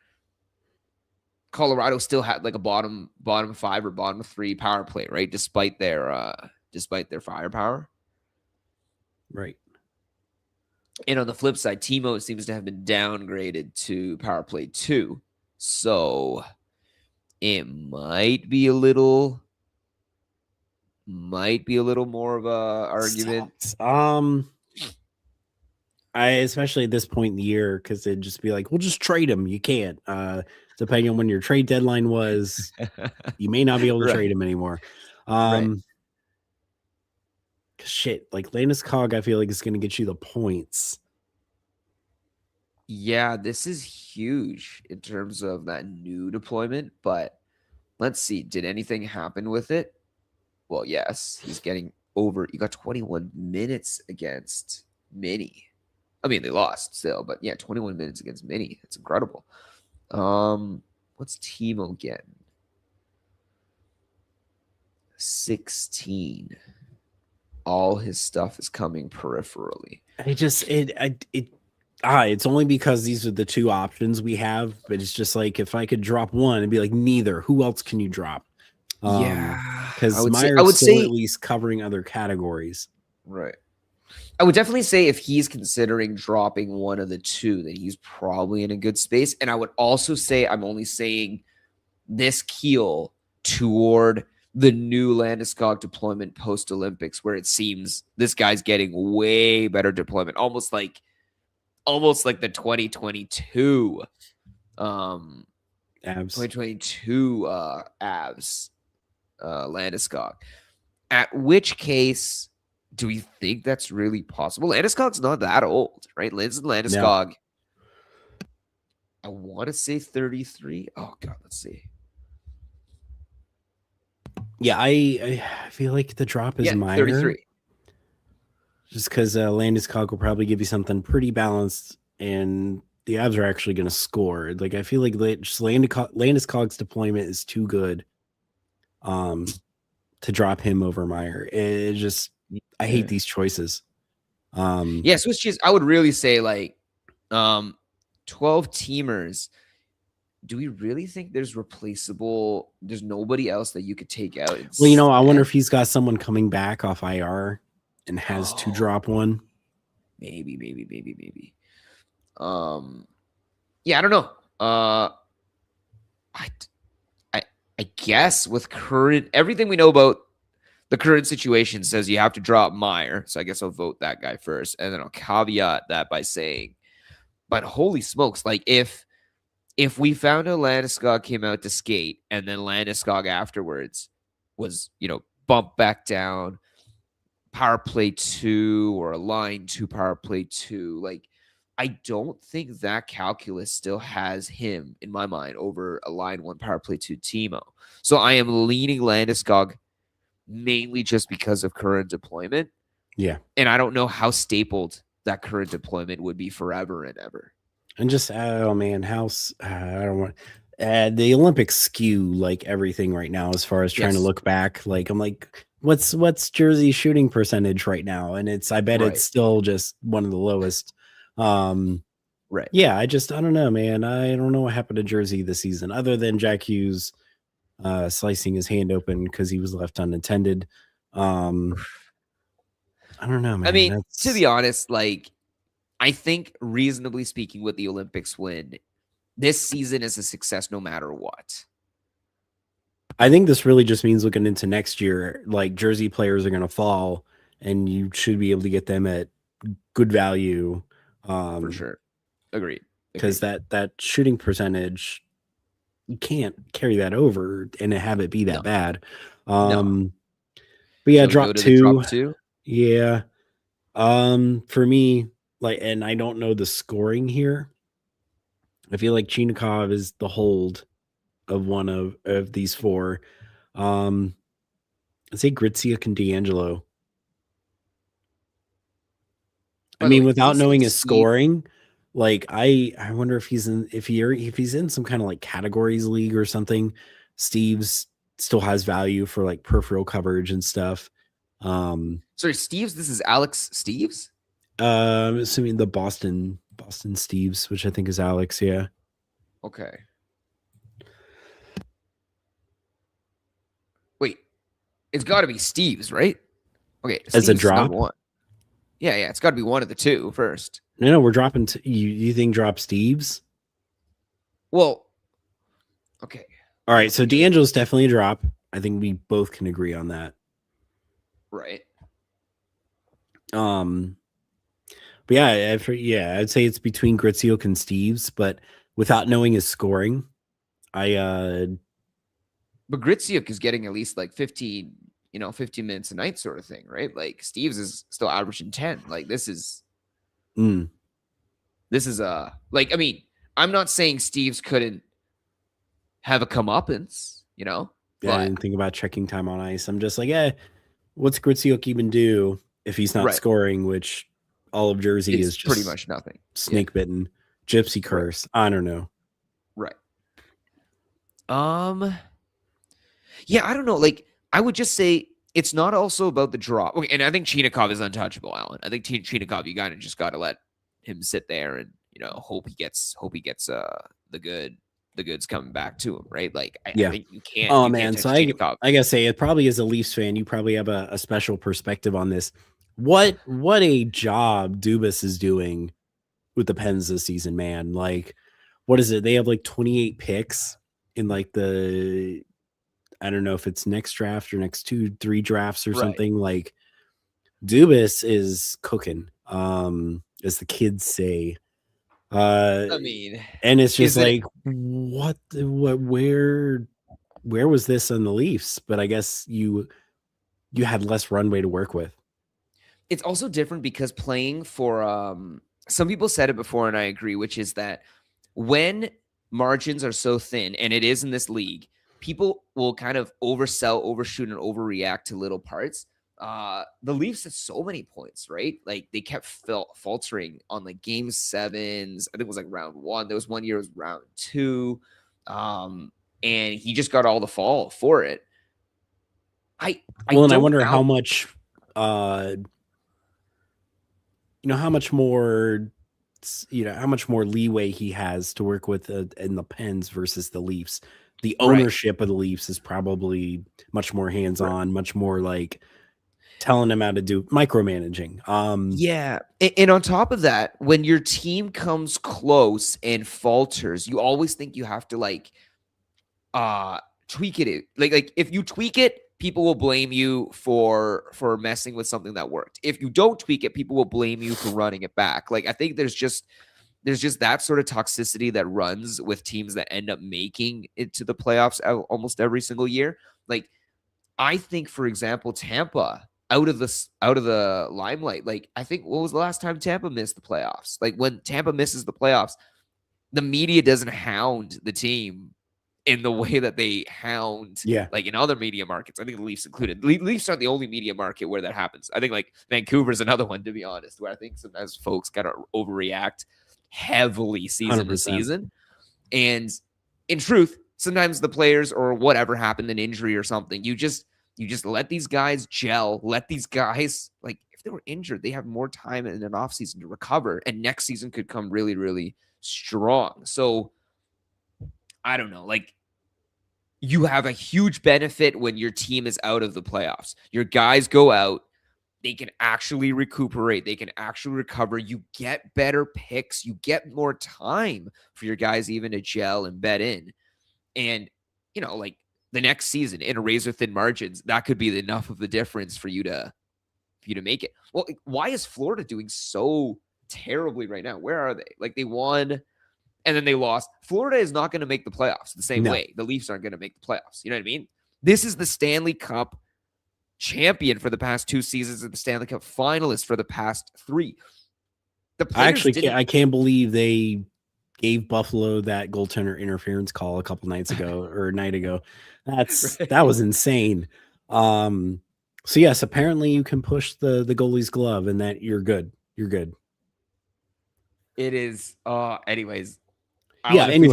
[SPEAKER 3] Colorado still had like a bottom five or bottom three power play, right? Despite their firepower.
[SPEAKER 2] Right.
[SPEAKER 3] And on the flip side, Timo seems to have been downgraded to power play 2. So it might be a little more of a argument.
[SPEAKER 2] Sucks. I especially at this point in the year, because it'd just be like, we'll just trade him. You can't. Depending on when your trade deadline was, you may not be able to
[SPEAKER 3] Right.
[SPEAKER 2] trade him anymore.
[SPEAKER 3] Right.
[SPEAKER 2] Shit, like Landeskog, I feel like it's going to get you the points.
[SPEAKER 3] Yeah, this is huge in terms of that new deployment, but let's see. Did anything happen with it? Well, yes, he's getting over. You got 21 minutes against Mini. I mean, they lost still, but yeah, 21 minutes against Mini. It's incredible. What's Timo getting? 16. All his stuff is coming peripherally.
[SPEAKER 2] It's only because these are the two options we have, but it's just like if I could drop one, it'd be like neither. Who else can you drop? Because Meyer's still at least covering other categories.
[SPEAKER 3] Right. I would definitely say if he's considering dropping one of the two, then he's probably in a good space. And I would also say I'm only saying this keel toward the new Landeskog deployment post-Olympics, where it seems this guy's getting way better deployment, almost like the 2022
[SPEAKER 2] Avs.
[SPEAKER 3] 2022 Avs Landeskog. At which case, do we think that's really possible? Landeskog's not that old, right? Landeskog, no. I want to say 33. Oh God, let's see.
[SPEAKER 2] Yeah, I feel like the drop is Meyer.
[SPEAKER 3] 33.
[SPEAKER 2] Just because Landeskog will probably give you something pretty balanced, and the Avs are actually going to score. Like I feel like just Landeskog's deployment is too good, to drop him over Meyer. It just I hate these choices.
[SPEAKER 3] Yes, which is I would really say like 12 teamers. Do we really think there's nobody else that you could take out?
[SPEAKER 2] Well, I wonder if he's got someone coming back off IR and has to drop one.
[SPEAKER 3] Maybe. Yeah, I don't know. I guess with everything we know about the current situation says you have to drop Meyer. So I guess I'll vote that guy first. And then I'll caveat that by saying, but holy smokes, like if we found out Landeskog came out to skate and then Landeskog afterwards was, bumped back down, power play 2 or a line 2 power play 2, like I don't think that calculus still has him in my mind over a line 1 power play 2 Timo. So I am leaning Landeskog mainly just because of current deployment.
[SPEAKER 2] Yeah.
[SPEAKER 3] And I don't know how stapled that current deployment would be forever and ever.
[SPEAKER 2] And just, oh man, I don't want The Olympics skew like everything right now as far as trying to
[SPEAKER 3] Yes.
[SPEAKER 2] look back. Like I'm like, what's Jersey shooting percentage right now? And I bet
[SPEAKER 3] Right.
[SPEAKER 2] it's still just one of the lowest.
[SPEAKER 3] Right.
[SPEAKER 2] Yeah, I don't know, man. I don't know what happened to Jersey this season, other than Jack Hughes slicing his hand open because he was left unattended. I don't know, man.
[SPEAKER 3] I mean, to be honest, like I think reasonably speaking, with the Olympics win, this season is a success no matter what.
[SPEAKER 2] I think this really just means looking into next year, like Jersey players are going to fall, and you should be able to get them at good value.
[SPEAKER 3] For sure. Agreed.
[SPEAKER 2] Because that shooting percentage, you can't carry that over and have it be that
[SPEAKER 3] No.
[SPEAKER 2] bad.
[SPEAKER 3] No.
[SPEAKER 2] But yeah,
[SPEAKER 3] Shall we
[SPEAKER 2] drop
[SPEAKER 3] go to the
[SPEAKER 2] two.
[SPEAKER 3] drop two.
[SPEAKER 2] Yeah. For me, like, and I don't know the scoring here. I feel like Chinikov is the hold of one of these four. I'd say Gritziuk and D'Angelo. I mean, without knowing his scoring, like I wonder if he's in some kind of like categories league or something. Steve's still has value for like peripheral coverage and stuff.
[SPEAKER 3] Sorry, Steves. This is Alex Steves.
[SPEAKER 2] I'm assuming the Boston Steves, which I think is Alex. Yeah.
[SPEAKER 3] Okay. Wait, it's got to be Steves, right? Okay,
[SPEAKER 2] As a
[SPEAKER 3] Steves is
[SPEAKER 2] drop?
[SPEAKER 3] number one. Yeah, it's got to be one of the two first.
[SPEAKER 2] No, we're dropping. You think drop Steves?
[SPEAKER 3] Well, okay.
[SPEAKER 2] All right, so D'Angelo's definitely a drop. I think we both can agree on that.
[SPEAKER 3] Right.
[SPEAKER 2] But yeah, I'd say it's between Gritziuk and Steves, but without knowing his scoring,
[SPEAKER 3] But Gritziuk is getting at least like 15 minutes a night sort of thing, right? Like Steves is still averaging 10. Like this is like, I mean, I'm not saying Steves couldn't have a comeuppance,
[SPEAKER 2] Yeah, I didn't think about checking time on ice. I'm just like, what's Gritziuk even do if he's not scoring, which all of Jersey is just
[SPEAKER 3] pretty much nothing.
[SPEAKER 2] Snake bitten, gypsy curse. Right. I don't know.
[SPEAKER 3] Right. Yeah, I don't know. Like, I would just say it's not also about the drop. Okay, and I think Chinikov is untouchable, Alan. I think Chinikov, you just got to let him sit there and hope he gets the goods coming back to him, right? Like, I think you can't.
[SPEAKER 2] Oh man, so I gotta say, it probably as a Leafs fan, you probably have a special perspective on this. What a job Dubas is doing with the Pens this season, man. Like, what is it? They have like 28 picks in like the, I don't know if it's next draft or next 2-3 drafts or something. Like, Dubas is cooking, as the kids say.
[SPEAKER 3] I mean,
[SPEAKER 2] and it's just like, what, where was this on the Leafs? But I guess you had less runway to work with.
[SPEAKER 3] It's also different because playing for, some people said it before, and I agree, which is that when margins are so thin, and it is in this league, people will kind of oversell, overshoot, and overreact to little parts. The Leafs had so many points, right? Like they kept faltering on like game 7s. I think it was like round 1. There was one year it was round 2. And he just got all the fall for it. I
[SPEAKER 2] wonder how much, how much more, how much more leeway he has to work with in the Pens versus the Leafs. The ownership of the Leafs is probably much more hands-on, much more like telling him how to do micromanaging.
[SPEAKER 3] Yeah. And on top of that, when your team comes close and falters, you always think you have to like tweak it. Like if you tweak it, people will blame you for messing with something that worked. If you don't tweak it, people will blame you for running it back. Like I think there's just that sort of toxicity that runs with teams that end up making it to the playoffs almost every single year. Like I think, for example, Tampa out of the limelight. Like I think, what was the last time Tampa missed the playoffs? Like when Tampa misses the playoffs, the media doesn't hound the team in the way that they hound like in other media markets. I think the Leafs included. Leafs aren't the only media market where that happens. I think like Vancouver's another one, to be honest, where I think sometimes folks kind of overreact heavily season 100%. To season. And in truth, sometimes the players or whatever happened, an injury or something, you just let these guys gel, let these guys, like, if they were injured, they have more time in an offseason to recover, and next season could come really, really strong. So I don't know, like, you have a huge benefit when your team is out of the playoffs. Your guys go out, they can actually recuperate, they can actually recover. You get better picks, you get more time for your guys even to gel and bet in. And, you know, like, the next season in a razor thin margins, that could be enough of the difference for you to make it. Well, why is Florida doing so terribly right now? Where are they? Like, they won and then they lost. Florida is not going to make the playoffs the same way. The Leafs aren't going to make the playoffs. You know what I mean? This is the Stanley Cup champion for the past 2 seasons and the Stanley Cup finalist for the past 3.
[SPEAKER 2] I can't believe they gave Buffalo that goaltender interference call a couple nights ago or a night ago. That was insane. So yes, apparently you can push the goalie's glove and that you're good. You're good.
[SPEAKER 3] It is. Anyways.
[SPEAKER 2] Anyway,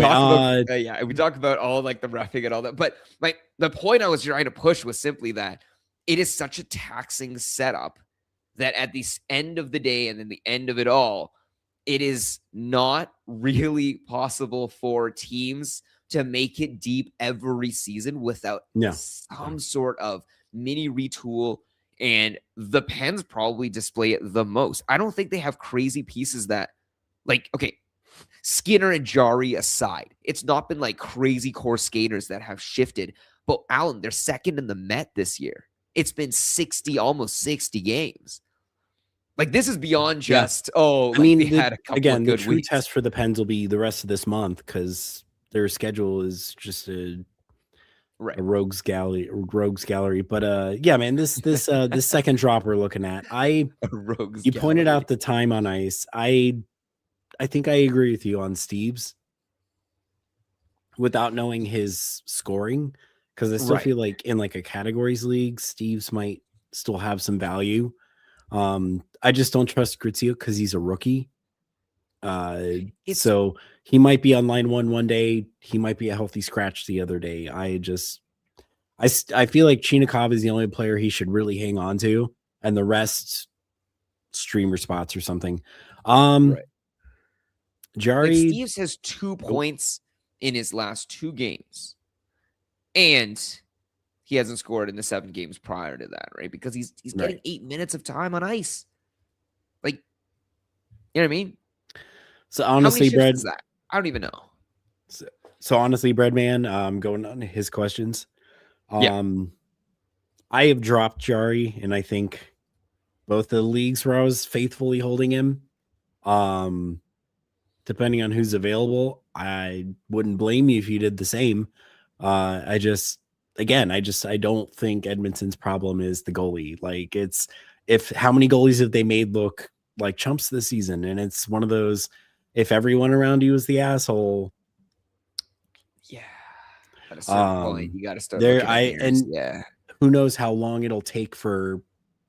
[SPEAKER 3] we talked about all like the roughing and all that, but like the point I was trying to push was simply that it is such a taxing setup that at the end of the day and then the end of it all, it is not really possible for teams to make it deep every season without some sort of mini retool. And the Pens probably display it the most. I don't think they have crazy pieces that, like, okay, Skinner and Jari aside, it's not been like crazy core skaters that have shifted. But Alan, they're second in the Met this year. It's been 60, almost 60 games. Like, this is beyond just, they had a couple of good
[SPEAKER 2] the true
[SPEAKER 3] weeks.
[SPEAKER 2] test for the Pens will be the rest of this month because their schedule is just a rogues gallery. But man, this second drop we're looking at, you pointed out the time on ice. I think I agree with you on Steve's without knowing his scoring, because I still feel like in like a categories league, Steve's might still have some value. I just don't trust Grizio because he's a rookie. So he might be on line one day. He might be a healthy scratch the other day. I feel like Chinakhov is the only player he should really hang on to, and the rest streamer spots or something. Jari,
[SPEAKER 3] like, Steve's has 2 points in his last 2 games, and he hasn't scored in the 7 games prior to that, right? Because he's getting 8 minutes of time on ice. Like, you know what I mean?
[SPEAKER 2] So honestly, Brad,
[SPEAKER 3] is that? I don't even know.
[SPEAKER 2] So honestly, Breadman, going on his questions. I have dropped Jari, and I think both the leagues where I was faithfully holding him. Depending on who's available, I wouldn't blame you if you did the same. I don't think Edmonton's problem is the goalie. Like, it's how many goalies have they made look like chumps this season? And it's one of those, if everyone around you is the asshole.
[SPEAKER 3] Yeah. At a certain point, you got to start looking at mirrors.
[SPEAKER 2] Who knows how long it'll take for,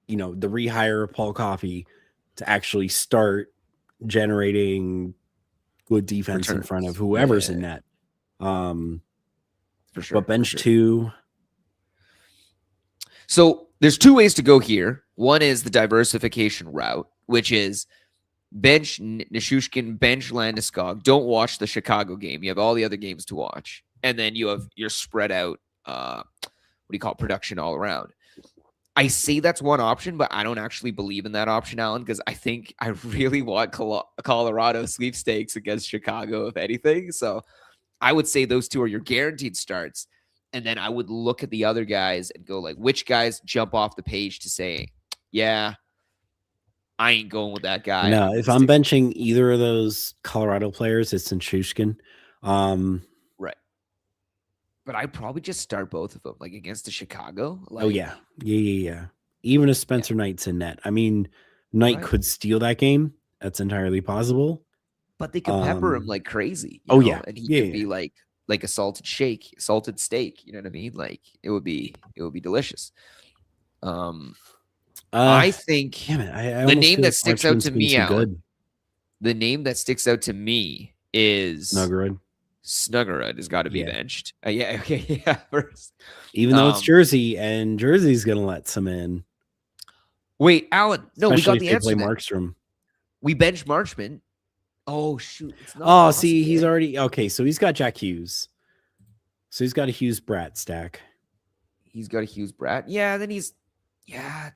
[SPEAKER 2] the rehire of Paul Coffey to actually start generating good defense in front of whoever's in net. For sure. But bench 2.
[SPEAKER 3] So there's 2 ways to go here. One is the diversification route, which is bench Nichushkin, bench Landeskog. Don't watch the Chicago game. You have all the other games to watch. And then you have your spread out, production all around. I say that's one option, but I don't actually believe in that option, Alan, because I think I really want Colorado sweepstakes against Chicago, if anything. So I would say those 2 are your guaranteed starts. And then I would look at the other guys and go, like, which guys jump off the page to say, yeah, I ain't going with that guy.
[SPEAKER 2] No, if I'm benching either of those Colorado players, it's Nichushkin.
[SPEAKER 3] Right. But I'd probably just start both of them, like, against the Chicago.
[SPEAKER 2] Like, yeah. Even if Spencer Knight's in net. I mean, Knight could steal that game. That's entirely possible.
[SPEAKER 3] But they could pepper him like crazy.
[SPEAKER 2] And
[SPEAKER 3] he could be like a salted steak. You know what I mean? Like, it would be delicious. I think the name that sticks out to me, Alan, the name that sticks out to me is
[SPEAKER 2] Snuggerud.
[SPEAKER 3] Snuggerud has got to be
[SPEAKER 2] Yeah.
[SPEAKER 3] benched. Yeah, okay, yeah. First.
[SPEAKER 2] Even though it's
[SPEAKER 3] Um,
[SPEAKER 2] Jersey, and Jersey's going to let some in,
[SPEAKER 3] Wait, Alan. No, we
[SPEAKER 2] especially
[SPEAKER 3] got
[SPEAKER 2] if
[SPEAKER 3] the
[SPEAKER 2] they play
[SPEAKER 3] answer. Then.
[SPEAKER 2] Markstrom.
[SPEAKER 3] We bench Marchman. Oh shoot! It's not.
[SPEAKER 2] Oh,
[SPEAKER 3] possible.
[SPEAKER 2] see, he's already okay. So he's got Jack Hughes. So he's got a Hughes Brat stack.
[SPEAKER 3] He's got a Hughes Brat. Yeah, then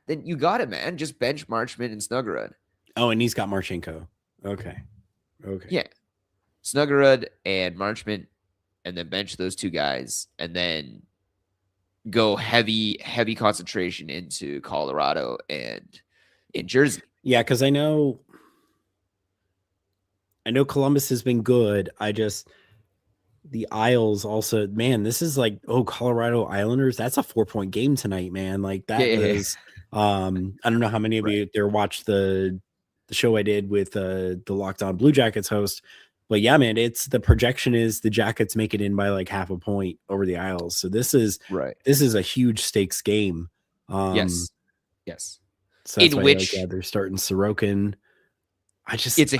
[SPEAKER 3] then you got it, man. Just bench Marchman and Snuggerud.
[SPEAKER 2] Oh, and he's got Marchenko. Okay.
[SPEAKER 3] Yeah. Snuggerud and Marchman, and then bench those two guys, and then go heavy concentration into Colorado and in Jersey.
[SPEAKER 2] Yeah, because I know Columbus has been good. The Isles also, man, this is like, Colorado Islanders. That's a 4-point game tonight, man. Like that is I don't know how many of you there watched the show I did with the Locked On Blue Jackets host. But yeah, man, the projection is the Jackets make it in by like half a point over the Isles. So this is a huge stakes game.
[SPEAKER 3] Yes.
[SPEAKER 2] So that's
[SPEAKER 3] In
[SPEAKER 2] why
[SPEAKER 3] which
[SPEAKER 2] they're starting Sorokin.
[SPEAKER 3] It's a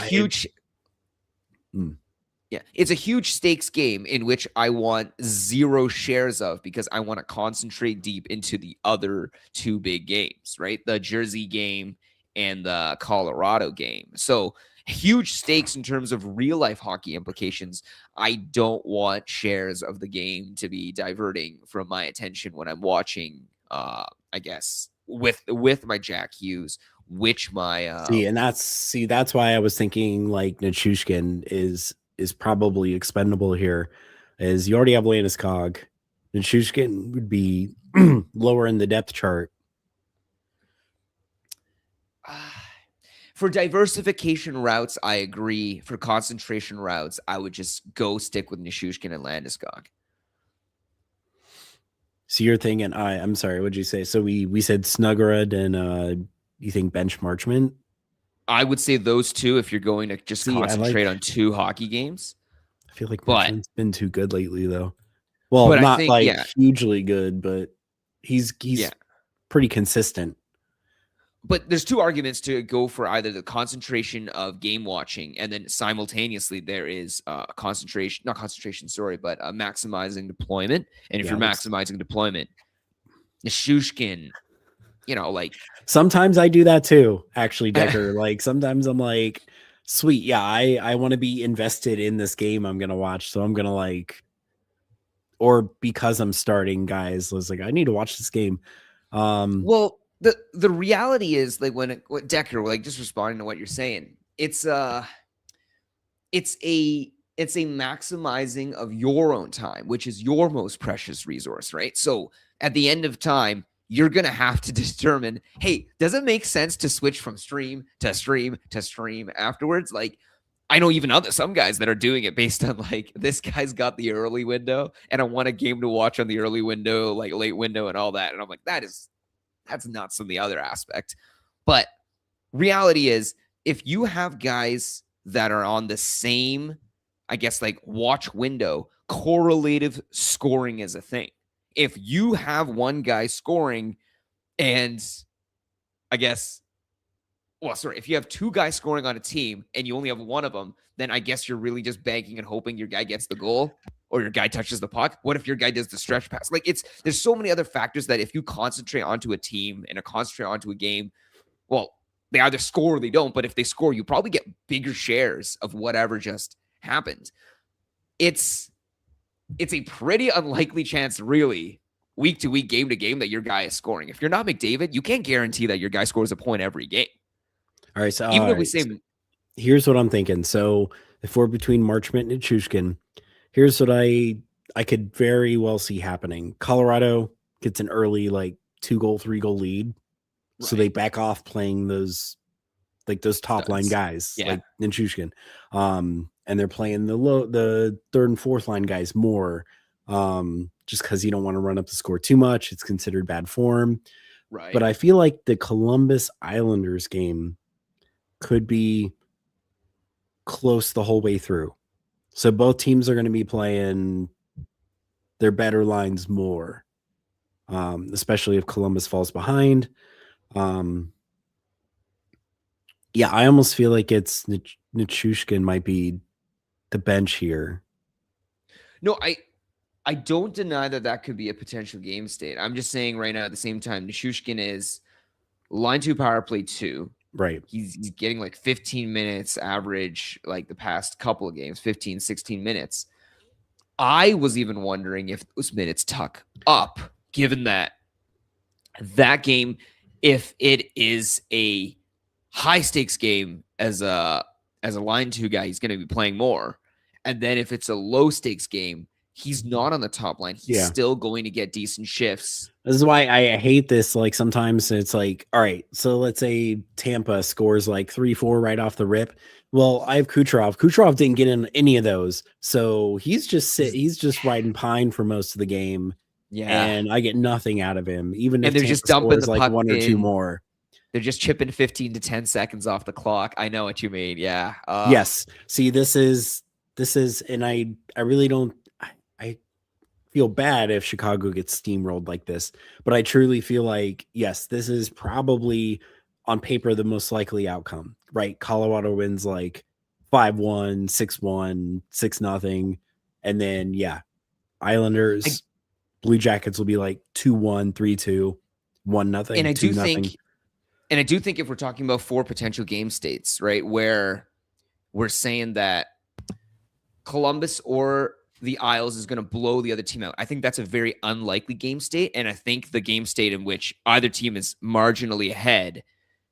[SPEAKER 3] huge stakes game in which I want 0 shares of, because I want to concentrate deep into the other 2 big games, right? The Jersey game and the Colorado game. So huge stakes in terms of real life hockey implications. I don't want shares of the game to be diverting from my attention when I'm watching, I guess, with my Jack Hughes, which my
[SPEAKER 2] that's why I was thinking like Nichushkin is probably expendable here, is you already have Landeskog. Nichushkin would be lower in the depth chart.
[SPEAKER 3] For diversification routes, I agree. For concentration routes, I would just stick with Nichushkin and Landeskog.
[SPEAKER 2] So you're thinking, I'm sorry, what'd you say? So we said Snuggerud and you think bench Marchman?
[SPEAKER 3] I would say those two if you're going to just concentrate on 2 hockey games.
[SPEAKER 2] I feel like Marchman's been too good lately, though. Well, not hugely good, but he's pretty consistent.
[SPEAKER 3] But there's 2 arguments to go for either the concentration of game watching, and then simultaneously there is maximizing deployment. And if you're maximizing deployment, Nichushkin,
[SPEAKER 2] sometimes I do that too, actually, Decker. Like sometimes I'm like, sweet, yeah, I want to be invested in this game I'm gonna watch, so I'm gonna or because I'm starting guys, I was like, I need to watch this game.
[SPEAKER 3] Well, the reality is, like, when Decker, like, just responding to what you're saying, it's a maximizing of your own time, which is your most precious resource, right? So at the end of time, you're going to have to determine, hey, does it make sense to switch from stream to stream to stream afterwards? Like, I know even some guys that are doing it based on like, this guy's got the early window and I want a game to watch on the early window, like late window and all that. And I'm like, that's nuts on the other aspect. But reality is, if you have guys that are on the same, I guess, like watch window, correlative scoring is a thing. If you have one guy scoring and if you have 2 guys scoring on a team and you only have one of them, then I guess you're really just banking and hoping your guy gets the goal or your guy touches the puck. What if your guy does the stretch pass? Like, there's so many other factors that if you concentrate onto a team and concentrate onto a game, well, they either score or they don't. But if they score, you probably get bigger shares of whatever just happened. It's a pretty unlikely chance, really, week to week, game to game, that your guy is scoring. If you're not McDavid, you can't guarantee that your guy scores a point every game.
[SPEAKER 2] All right, so
[SPEAKER 3] even if we say,
[SPEAKER 2] here's what I'm thinking. So if we're between Marchment and Nichushkin, here's what I could very well see happening. Colorado gets an early 2-goal, 3-goal lead, right. So they back off playing those top line guys like Nichushkin, and they're playing the 3rd and 4th line guys more, just because you don't want to run up the score too much. It's considered bad form, right? But I feel like the Columbus Islanders game could be close the whole way through. So both teams are going to be playing their better lines more, especially if Columbus falls behind. Yeah, I almost feel like it's Nichushkin might be the bench here.
[SPEAKER 3] No, I don't deny that that could be a potential game state. I'm just saying right now at the same time, Nishushkin is line 2 power play 2.
[SPEAKER 2] Right.
[SPEAKER 3] He's getting like 15 minutes average, like the past couple of games, 15, 16 minutes. I was even wondering if those minutes tuck up, given that game, if it is a high stakes game as a line 2 guy, he's going to be playing more. And then if it's a low stakes game, he's not on the top line. He's still going to get decent shifts.
[SPEAKER 2] This is why I hate this. Like sometimes it's like, all right, so let's say Tampa scores like 3-4 right off the rip. Well, I have Kucherov. Kucherov didn't get in any of those, so he's just riding pine for most of the game.
[SPEAKER 3] Yeah,
[SPEAKER 2] and I get nothing out of him. Even if
[SPEAKER 3] they're just dumping the
[SPEAKER 2] like
[SPEAKER 3] puck
[SPEAKER 2] 1 or 2 more.
[SPEAKER 3] They're just chipping 15 to 10 seconds off the clock. I know what you mean. Yeah.
[SPEAKER 2] Yes. See, this is, and I really don't. I feel bad if Chicago gets steamrolled like this, but I truly feel like, yes, this is probably on paper the most likely outcome, right? Colorado wins like 5-1, 6-1, 6-0, and then Islanders, Blue Jackets will be like 2-1, 3-2, 1-0.
[SPEAKER 3] And I do think if we're talking about 4 potential game states, right, where we're saying that Columbus or the Isles is going to blow the other team out, I think that's a very unlikely game state. And I think the game state in which either team is marginally ahead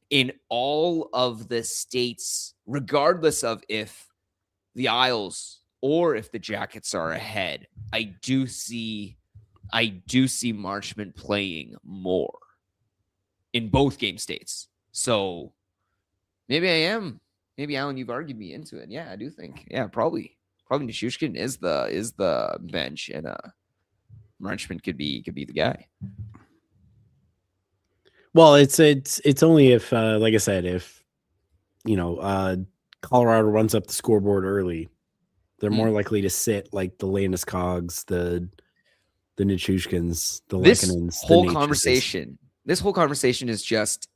[SPEAKER 3] in all of the states, regardless of if the Isles or if the Jackets are ahead, I do see Marchment playing more in both game states. So maybe Alan, you've argued me into it. Yeah, I do think. Yeah, probably Nishushkin is the bench, and Marchment could be the guy.
[SPEAKER 2] Well, it's only if like I said, if Colorado runs up the scoreboard early, they're more likely to sit like the Landeskog's, the Nichushkins, the Lekkonens.
[SPEAKER 3] This whole conversation is just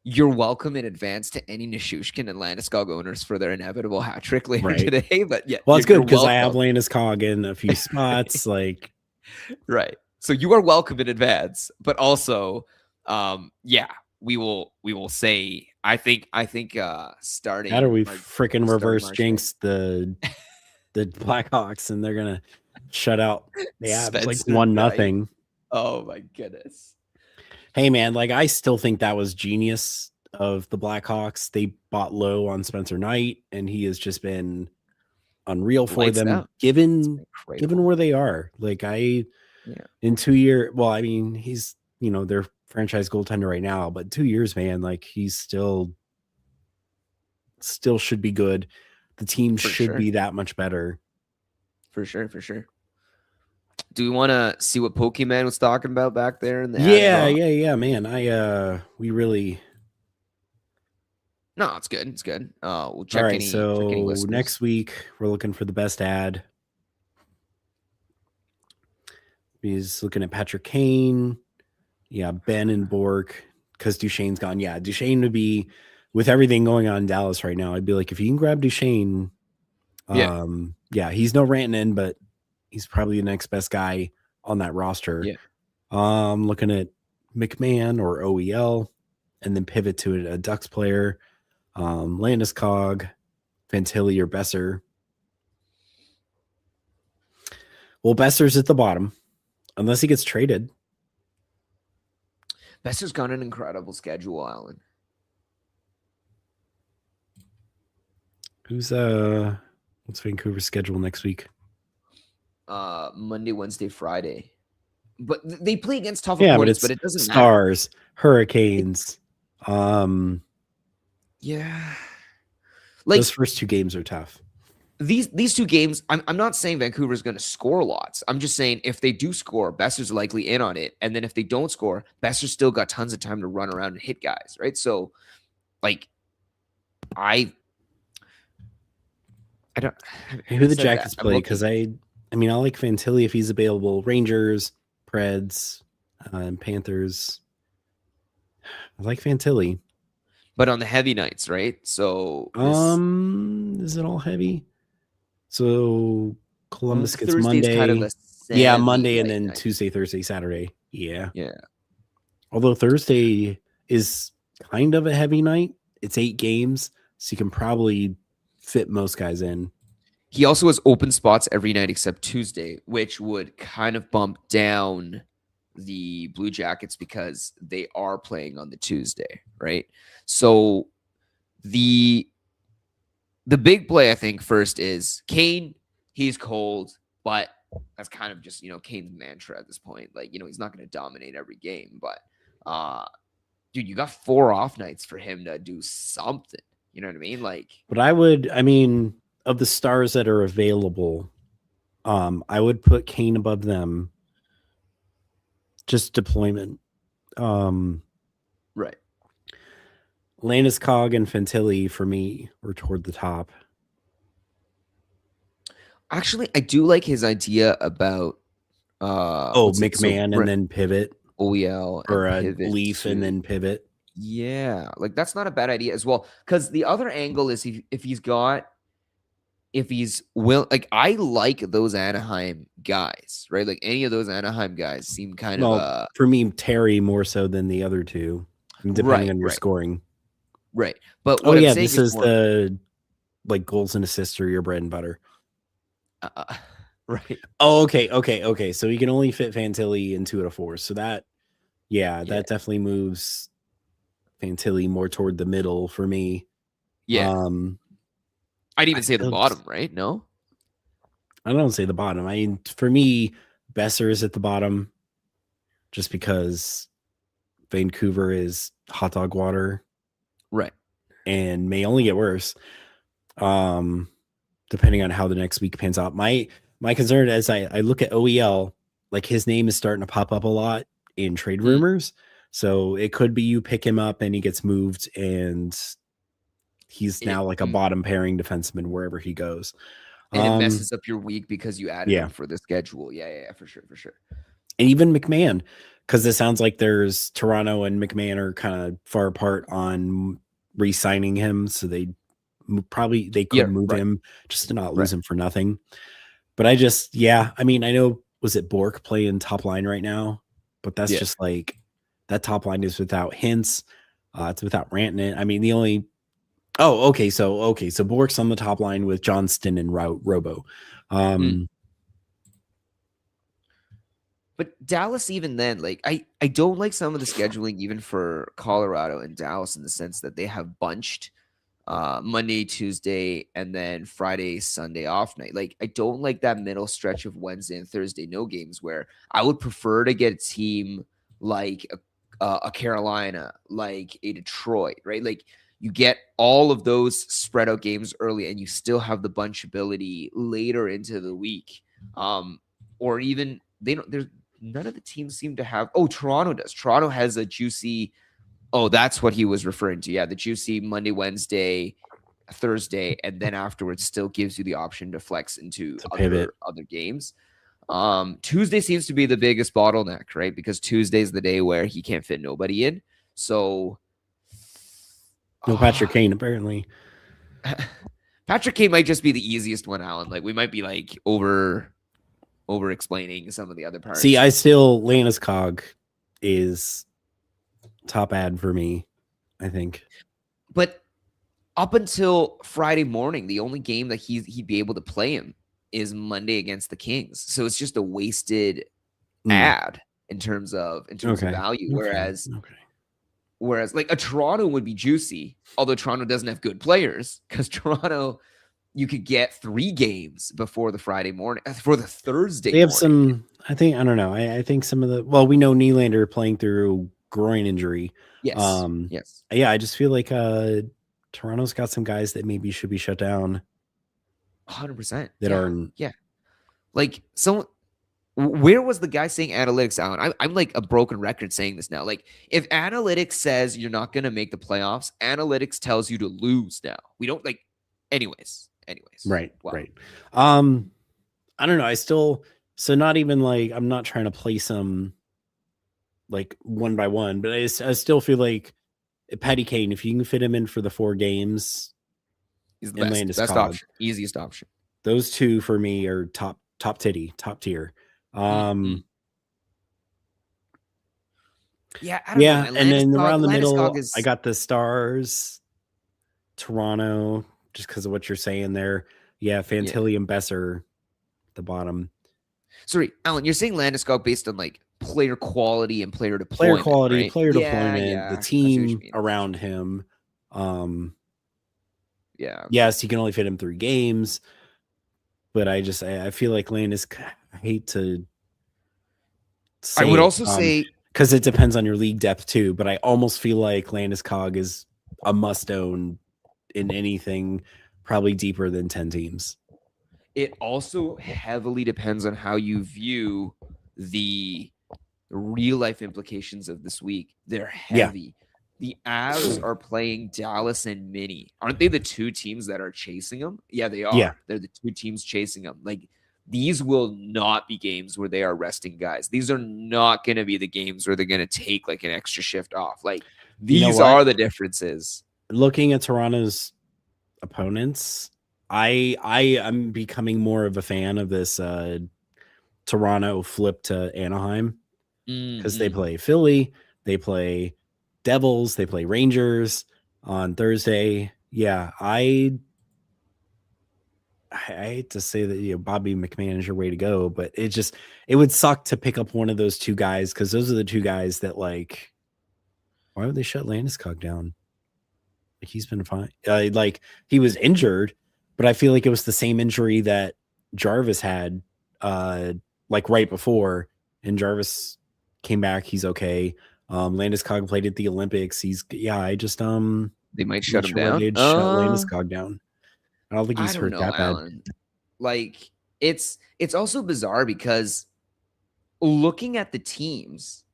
[SPEAKER 3] you're welcome in advance to any Nichushkin and Landeskog owners for their inevitable hat trick later today. But yeah,
[SPEAKER 2] well, it's good because I have Landeskog in a few spots. Like,
[SPEAKER 3] right. So you are welcome in advance, but also, we will say, I think starting.
[SPEAKER 2] How do we freaking reverse jinx the Blackhawks and they're gonna shut out the Avs like 1-0.
[SPEAKER 3] Oh my goodness.
[SPEAKER 2] Hey man, like I still think that was genius of the Blackhawks. They bought low on Spencer Knight, and he has just been unreal for them, given where they are. Like in 2 years, well, I mean, he's their franchise goaltender right now, but 2 years, man, like he's still should be good. The team should be that much better. For sure.
[SPEAKER 3] Do we want to see what Pokemon was talking about back there in the
[SPEAKER 2] man? We really.
[SPEAKER 3] No, it's good. It's good. We'll check.
[SPEAKER 2] All right, so next week we're looking for the best ad. He's looking at Patrick Kane. Yeah, Ben and Bork, because Duchesne's gone. Yeah, Duchesne would be, with everything going on in Dallas right now, I'd be like, if you can grab Duchesne, he's no Rantanen, but he's probably the next best guy on that roster.
[SPEAKER 3] Yeah.
[SPEAKER 2] Looking at McMahon or OEL, and then pivot to a Ducks player. Landeskog, Fantilli, or Besser. Well, Besser's at the bottom, unless he gets traded.
[SPEAKER 3] Besser's got an incredible schedule, Alan.
[SPEAKER 2] What's Vancouver's schedule next week?
[SPEAKER 3] Monday, Wednesday, Friday. But they play against tough opponents, but it doesn't
[SPEAKER 2] Stars,
[SPEAKER 3] matter.
[SPEAKER 2] Hurricanes.
[SPEAKER 3] Yeah.
[SPEAKER 2] Like, those first 2 games are tough.
[SPEAKER 3] These 2 games, I'm not saying Vancouver's going to score lots. I'm just saying if they do score, Besser's likely in on it. And then if they don't score, Besser's still got tons of time to run around and hit guys, right? So, like, I don't.
[SPEAKER 2] Who the Jackets play? Because I like Fantilli if he's available. Rangers, Preds, and Panthers. I like Fantilli.
[SPEAKER 3] But on the heavy nights, right? So
[SPEAKER 2] is it all heavy? So Columbus gets
[SPEAKER 3] Thursday's
[SPEAKER 2] Monday.
[SPEAKER 3] kind of a
[SPEAKER 2] Yeah,
[SPEAKER 3] sandy,
[SPEAKER 2] Monday and
[SPEAKER 3] like,
[SPEAKER 2] then
[SPEAKER 3] night.
[SPEAKER 2] Tuesday, Thursday, Saturday. Yeah.
[SPEAKER 3] Yeah.
[SPEAKER 2] Although Thursday is kind of a heavy night. It's 8 games, so you can probably fit most guys in.
[SPEAKER 3] He also has open spots every night except Tuesday, which would kind of bump down the Blue Jackets because they are playing on the Tuesday, right? So the big play, I think, first is Kane. He's cold, but that's kind of just, Kane's mantra at this point. Like, he's not going to dominate every game, but dude, you got 4 off nights for him to do something. You know what I mean? Like,
[SPEAKER 2] But I mean, of the stars that are available, I would put Kane above them. Just deployment.
[SPEAKER 3] right.
[SPEAKER 2] Landeskog and Fantilli for me were toward the top.
[SPEAKER 3] Actually, I do like his idea about
[SPEAKER 2] McMahon and then pivot,
[SPEAKER 3] OEL
[SPEAKER 2] or a
[SPEAKER 3] pivot
[SPEAKER 2] Leaf
[SPEAKER 3] to-
[SPEAKER 2] and then pivot.
[SPEAKER 3] Yeah, like that's not a bad idea as well. Because the other angle is if he's like, I like those Anaheim guys, right? Like any of those Anaheim guys seem kind of
[SPEAKER 2] for me, Terry more so than the other two, depending on your scoring.
[SPEAKER 3] Right. But
[SPEAKER 2] Oh
[SPEAKER 3] what I'm
[SPEAKER 2] yeah,
[SPEAKER 3] saying
[SPEAKER 2] this is
[SPEAKER 3] more,
[SPEAKER 2] the like goals and assists are your bread and butter.
[SPEAKER 3] right.
[SPEAKER 2] Oh, okay. So you can only fit Fantilli into a 4. So that definitely moves Fantilli more toward the middle for me.
[SPEAKER 3] Yeah. I'd even say the bottom, right? No,
[SPEAKER 2] I don't say the bottom. I mean, for me, Besser is at the bottom, just because Vancouver is hot dog water,
[SPEAKER 3] right?
[SPEAKER 2] And may only get worse, depending on how the next week pans out. My concern as I look at OEL, like his name is starting to pop up a lot in trade rumors, so it could be you pick him up and he gets moved and he's now like a bottom pairing defenseman wherever he goes.
[SPEAKER 3] And it messes up your week because you added him for the schedule. Yeah, for sure.
[SPEAKER 2] And even McMahon, because it sounds like there's Toronto and McMahon are kind of far apart on re-signing him, so they could move him just to not lose him for nothing. But I mean, I know, was it Bork playing top line right now? But that's just like, that top line is without Hintz, it's without Rantanen. I mean, the only so Bork's on the top line with Johnston and Robo.
[SPEAKER 3] But Dallas, even then, like I don't like some of the scheduling even for Colorado and Dallas in the sense that they have bunched Monday, Tuesday, and then Friday, Sunday off night. Like, I don't like that middle stretch of Wednesday and Thursday no games, where I would prefer to get a team like a Carolina, like a Detroit, right? Like, you get all of those spread out games early and you still have the bunchability later into the week. Or even there's none of the teams seem to have. Oh, Toronto does. Toronto has a juicy. Oh, that's what he was referring to. Yeah, the juicy Monday, Wednesday, Thursday, and then afterwards still gives you the option to flex into other games. Tuesday seems to be the biggest bottleneck, right? Because Tuesday is the day where he can't fit nobody in. So
[SPEAKER 2] no Patrick Kane, apparently.
[SPEAKER 3] Patrick Kane might just be the easiest one, Alan. Like, we might be like over explaining some of the other parts.
[SPEAKER 2] See, Landeskog is top ad for me, I think.
[SPEAKER 3] But up until Friday morning, the only game that he'd be able to play him is Monday against the Kings. So it's just a wasted ad in terms of value. Whereas like a Toronto would be juicy, although Toronto doesn't have good players, because Toronto, you could get 3 games before the Friday morning, for the Thursday.
[SPEAKER 2] They have some, I don't know. I think some of we know Nylander playing through groin injury.
[SPEAKER 3] Yes. Yes.
[SPEAKER 2] Yeah, I just feel like Toronto's got some guys that maybe should be shut down.
[SPEAKER 3] 100%.
[SPEAKER 2] That are
[SPEAKER 3] like, so where was the guy saying analytics, Alan? I'm like a broken record saying this now. Like, if analytics says you're not going to make the playoffs, analytics tells you to lose now. We don't like, anyways.
[SPEAKER 2] Right. Right. I don't know. So not even like, I'm not trying to play some like one by one, but I still feel like Patty Kane, if you can fit him in for the 4 games,
[SPEAKER 3] he's the best option, easiest option.
[SPEAKER 2] Those 2 for me are top top tier.
[SPEAKER 3] Yeah, I don't
[SPEAKER 2] Yeah,
[SPEAKER 3] know.
[SPEAKER 2] and then around the middle,
[SPEAKER 3] Landeskog
[SPEAKER 2] I got the Stars, Toronto, just because of what you're saying there. Yeah, Fantilli and Besser, the bottom.
[SPEAKER 3] Sorry, Alan, you're saying Landeskog based on like player quality and player deployment,
[SPEAKER 2] Player quality,
[SPEAKER 3] right?
[SPEAKER 2] player
[SPEAKER 3] Yeah,
[SPEAKER 2] deployment,
[SPEAKER 3] yeah,
[SPEAKER 2] the
[SPEAKER 3] I see what you
[SPEAKER 2] team
[SPEAKER 3] mean.
[SPEAKER 2] around him.
[SPEAKER 3] Yeah.
[SPEAKER 2] Yes, you can only fit him 3 games, but I feel like Landeskog, I hate to say
[SPEAKER 3] I would
[SPEAKER 2] it,
[SPEAKER 3] also say
[SPEAKER 2] because it depends on your league depth too, but I almost feel like Landeskog is a must own in anything probably deeper than 10 teams.
[SPEAKER 3] it also heavily depends on how you view the real life implications of this week. They're heavy. The Avs are playing Dallas and Mini. Aren't they the 2 teams that are chasing them? Yeah, they are.
[SPEAKER 2] Yeah.
[SPEAKER 3] They're the 2 teams chasing them. Like, these will not be games where they are resting guys. These are not going to be the games where they're going to take like an extra shift off. Like, these are the differences.
[SPEAKER 2] Looking at Toronto's opponents, I am becoming more of a fan of this Toronto flip to Anaheim, because they play Philly, they play Devils, they play Rangers on Thursday. Yeah, I hate to say that Bobby McMahon is your way to go, but it would suck to pick up one of those 2 guys, because those are the 2 guys that, like, why would they shut Landeskog down? Like, he's been fine. Like, he was injured, but I feel like it was the same injury that Jarvis had, like right before, and Jarvis came back. He's okay. Landeskog played at the Olympics. They might
[SPEAKER 3] shut him down.
[SPEAKER 2] Shut Landeskog down. I don't think he's hurt that
[SPEAKER 3] Alan. Bad. Like, it's also bizarre because looking at the teams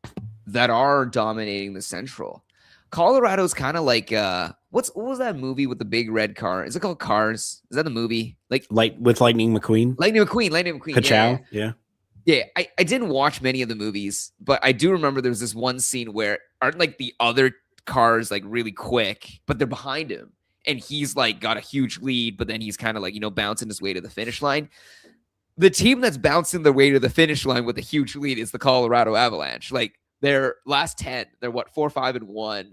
[SPEAKER 3] that are dominating the Central, Colorado's kind of like what was that movie with the big red car? Is it called Cars? Is that the movie? Like
[SPEAKER 2] with Lightning McQueen?
[SPEAKER 3] Lightning McQueen.
[SPEAKER 2] Ka-chow?
[SPEAKER 3] Yeah. I didn't watch many of the movies, but I do remember there was this one scene where aren't like the other cars like really quick, but they're behind him. And he's like got a huge lead, but then he's kind of like, bouncing his way to the finish line. The team that's bouncing their way to the finish line with a huge lead is the Colorado Avalanche. Like, their last 10, they're 4-5-1.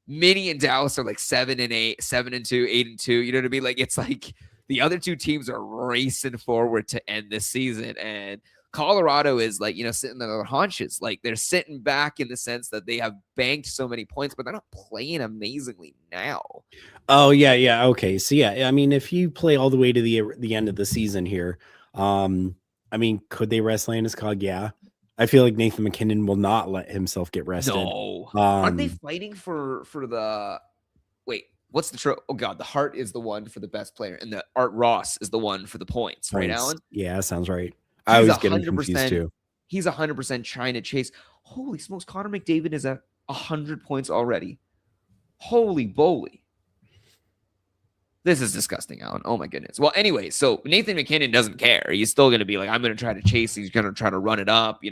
[SPEAKER 3] Mini and Dallas are like 7-8, 7-2, 8-2. You know what I mean? Like, it's like the other 2 teams are racing forward to end this season. And Colorado is like, sitting on their haunches. Like, they're sitting back in the sense that they have banked so many points, but they're not playing amazingly now.
[SPEAKER 2] Oh, yeah. Okay. So, yeah, I mean, if you play all the way to the end of the season here, I mean, could they rest Landeskog? Yeah. I feel like Nathan McKinnon will not let himself get rested.
[SPEAKER 3] No. Aren't they fighting for the wait, what's the oh god, the Hart is the one for the best player, and the Art Ross is the one for the points. Right, Alan?
[SPEAKER 2] Yeah, that sounds right. I always get confused too.
[SPEAKER 3] He's 100% trying to chase. Holy smokes, Connor McDavid is at 100 points already. Holy moly. This is disgusting, Alan. Oh my goodness. Well, anyway, so Nathan McKinnon doesn't care. He's still going to be like, I'm going to try to chase. He's going to try to run it up,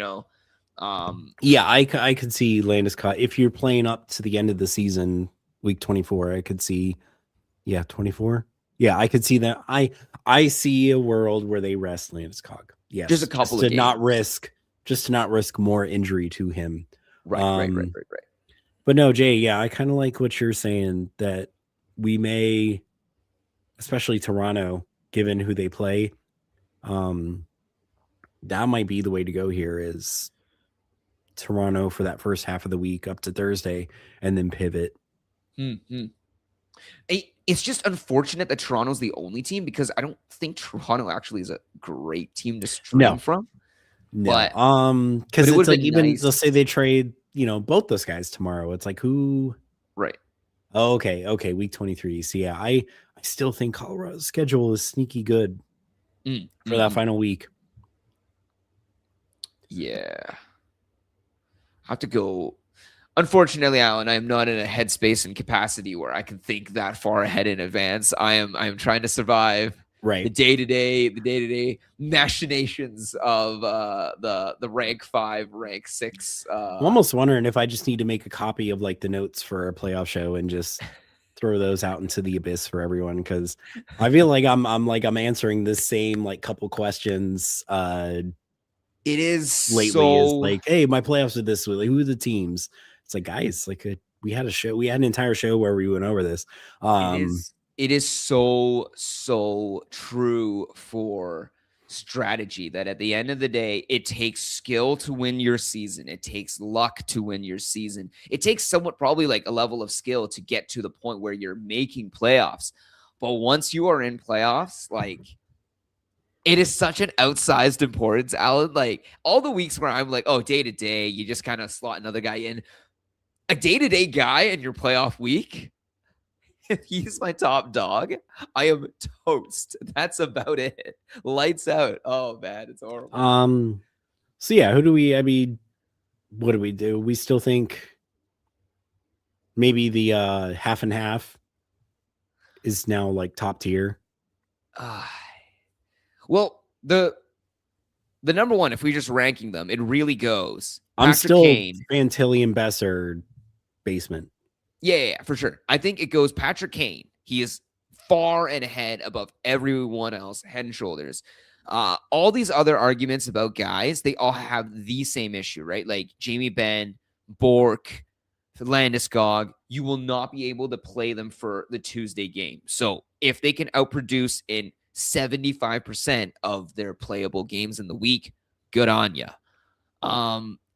[SPEAKER 3] Yeah,
[SPEAKER 2] I could see Landeskog. If you're playing up to the end of the season, week 24, I could see, 24. Yeah, I could see that. I see a world where they rest Landeskog. Yes,
[SPEAKER 3] just a couple of
[SPEAKER 2] games. Just to not risk more injury to him.
[SPEAKER 3] Right.
[SPEAKER 2] But no, Jay, yeah, I kind of like what you're saying, that we may, especially Toronto, given who they play, that might be the way to go here, is Toronto for that first half of the week up to Thursday, and then pivot.
[SPEAKER 3] It's just unfortunate that Toronto's the only team, because I don't think Toronto actually is a great team to stream from.
[SPEAKER 2] No, because it's like, even nice. Let's say they trade, both those guys tomorrow. It's like, who?
[SPEAKER 3] Right.
[SPEAKER 2] Oh, okay. Week 23. So yeah, I still think Colorado's schedule is sneaky good for that final week.
[SPEAKER 3] Yeah. I have to go. Unfortunately, Alan, I am not in a headspace and capacity where I can think that far ahead in advance. I am trying to survive the day-to-day machinations of the rank 5, rank 6.
[SPEAKER 2] I'm almost wondering if I just need to make a copy of like the notes for a playoff show and just throw those out into the abyss for everyone, because I feel like I'm answering this same like couple questions
[SPEAKER 3] It is
[SPEAKER 2] lately. Is
[SPEAKER 3] so
[SPEAKER 2] like, hey, my playoffs are this way. Like, who are the teams? It's like, guys, like we had an entire show where we went over this.
[SPEAKER 3] it is so true for strategy that at the end of the day, it takes skill to win your season. It takes luck to win your season. It takes somewhat probably like a level of skill to get to the point where you're making playoffs. But once you are in playoffs, like it is such an outsized importance, Alan. Like all the weeks where I'm like, oh, day to day, you just kind of slot another guy in. A day-to-day guy in your playoff week, if he's my top dog, I am toast. That's about it. Lights out. Oh man, it's horrible.
[SPEAKER 2] So yeah, who do we? I mean, what do we do? We still think maybe the half and half is now like top tier.
[SPEAKER 3] Well, the number one, if we're just ranking them, it really goes.
[SPEAKER 2] I'm
[SPEAKER 3] Patrick
[SPEAKER 2] still
[SPEAKER 3] Kane.
[SPEAKER 2] Fantilli and Besser basement.
[SPEAKER 3] Yeah, for sure. I think it goes Patrick Kane. He is far and ahead above everyone else, head and shoulders. All these other arguments about guys, they all have the same issue, right? Like Jamie Benn, Bork, Landeskog, you will not be able to play them for the Tuesday game. So if they can outproduce in 75% of their playable games in the week, good on you.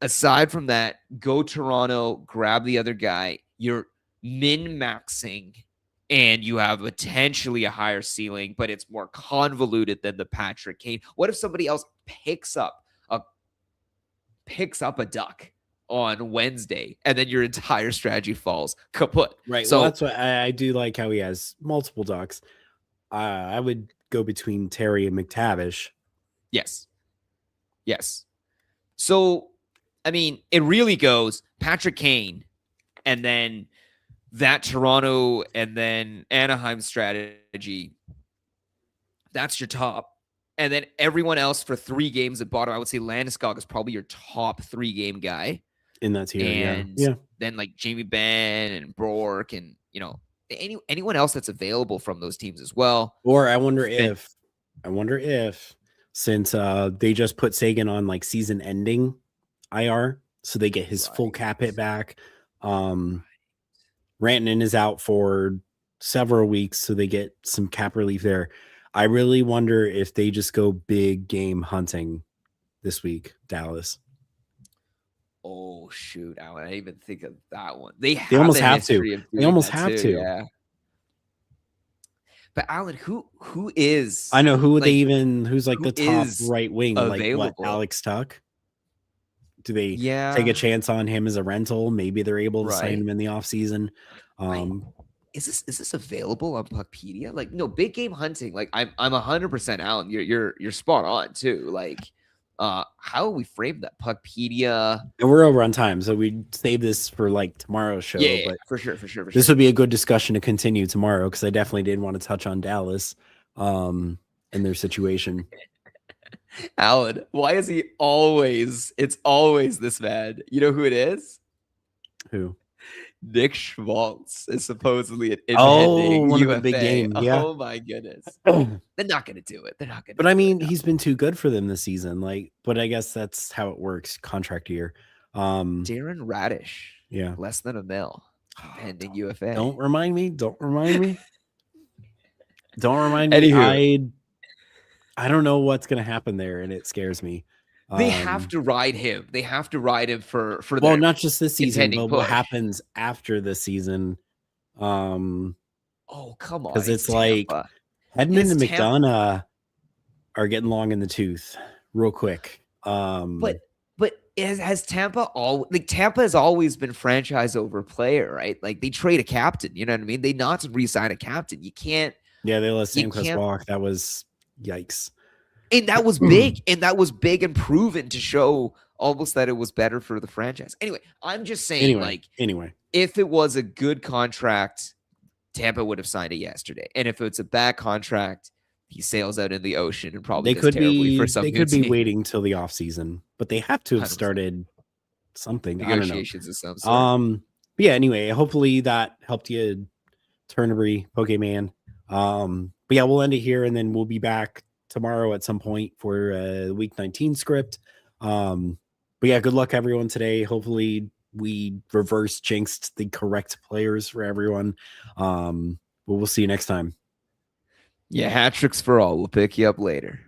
[SPEAKER 3] Aside from that, go Toronto, grab the other guy. You're min-maxing and you have potentially a higher ceiling, but it's more convoluted than the Patrick Kane. What if somebody else picks up a duck on Wednesday and then your entire strategy falls kaput?
[SPEAKER 2] Right.
[SPEAKER 3] So
[SPEAKER 2] well, that's what I do like how he has multiple ducks. I would go between Terry and McTavish.
[SPEAKER 3] Yes. So, I mean, it really goes Patrick Kane and then that Toronto and then Anaheim strategy. That's your top. And then everyone else for 3 games at bottom, I would say Landeskog is probably your top 3-game guy.
[SPEAKER 2] In that tier,
[SPEAKER 3] and
[SPEAKER 2] yeah.
[SPEAKER 3] Then like Jamie Benn and Bork and, anyone else that's available from those teams as well.
[SPEAKER 2] Or I wonder if since they just put Sagan on like season ending IR, so they get his full cap hit back. Rantanen is out for several weeks, so they get some cap relief there. I really wonder if they just go big game hunting this week, Dallas.
[SPEAKER 3] Oh shoot! I didn't even think of that one. They
[SPEAKER 2] almost have to. They almost have to.
[SPEAKER 3] Yeah. But Alan, who is?
[SPEAKER 2] I know who they even. Who's like the top right wing?
[SPEAKER 3] Available?
[SPEAKER 2] Like what? Alex Tuck. Do they
[SPEAKER 3] take
[SPEAKER 2] a chance on him as a rental? Maybe they're able to sign him in the offseason.
[SPEAKER 3] Is this available on Puckpedia? Like, no, big game hunting. Like, I'm 100% Alan. You're spot on too. Like, how we frame that Puckpedia?
[SPEAKER 2] And we're over on time, so we save this for like tomorrow's show.
[SPEAKER 3] Yeah,
[SPEAKER 2] but
[SPEAKER 3] for sure.
[SPEAKER 2] This would be a good discussion to continue tomorrow because I definitely did want to touch on Dallas, and their situation.
[SPEAKER 3] Alan, why is he always? It's always this bad. You know who it is?
[SPEAKER 2] Who?
[SPEAKER 3] Nick Schmaltz is supposedly an impending
[SPEAKER 2] one
[SPEAKER 3] UFA.
[SPEAKER 2] of the big game. Yeah.
[SPEAKER 3] Oh my goodness. They're not going to do it. They're not going to.
[SPEAKER 2] But I mean, he's been too good for them this season. Like, but I guess that's how it works. Contract year.
[SPEAKER 3] Darren Radish.
[SPEAKER 2] Yeah.
[SPEAKER 3] Less than $1 million. Pending UFA.
[SPEAKER 2] Don't remind me. Don't remind me.
[SPEAKER 3] Anywho.
[SPEAKER 2] I don't know what's going to happen there, and it scares me.
[SPEAKER 3] They have to ride him. They have to ride him for
[SPEAKER 2] well, not just this season, but
[SPEAKER 3] push.
[SPEAKER 2] What happens after this season.
[SPEAKER 3] Oh, come on.
[SPEAKER 2] Because it's like Hedman and McDonough are getting long in the tooth real quick.
[SPEAKER 3] But has Tampa Tampa has always been franchise over player, right? Like they trade a captain, you know what I mean? They not re-sign a captain. You can't.
[SPEAKER 2] Yeah, they let Stamkos walk. That was yikes.
[SPEAKER 3] And that was big. And that was big and proven to show almost that it was better for the franchise. Anyway, I'm just saying, if it was a good contract, Tampa would have signed it yesterday. And if it's a bad contract, he sails out in the ocean and probably does terribly for some.
[SPEAKER 2] They could be waiting till the offseason, but they have to have 100%. Started something.
[SPEAKER 3] Negotiations of some sort.
[SPEAKER 2] But yeah, anyway, hopefully that helped you Turnberry, Pokemon. But yeah, we'll end it here, and then we'll be back tomorrow at some point for week 19 script. But yeah, good luck everyone today. Hopefully we reverse jinxed the correct players for everyone. But we'll see you next time.
[SPEAKER 3] Yeah, hat tricks for all. We'll pick you up later.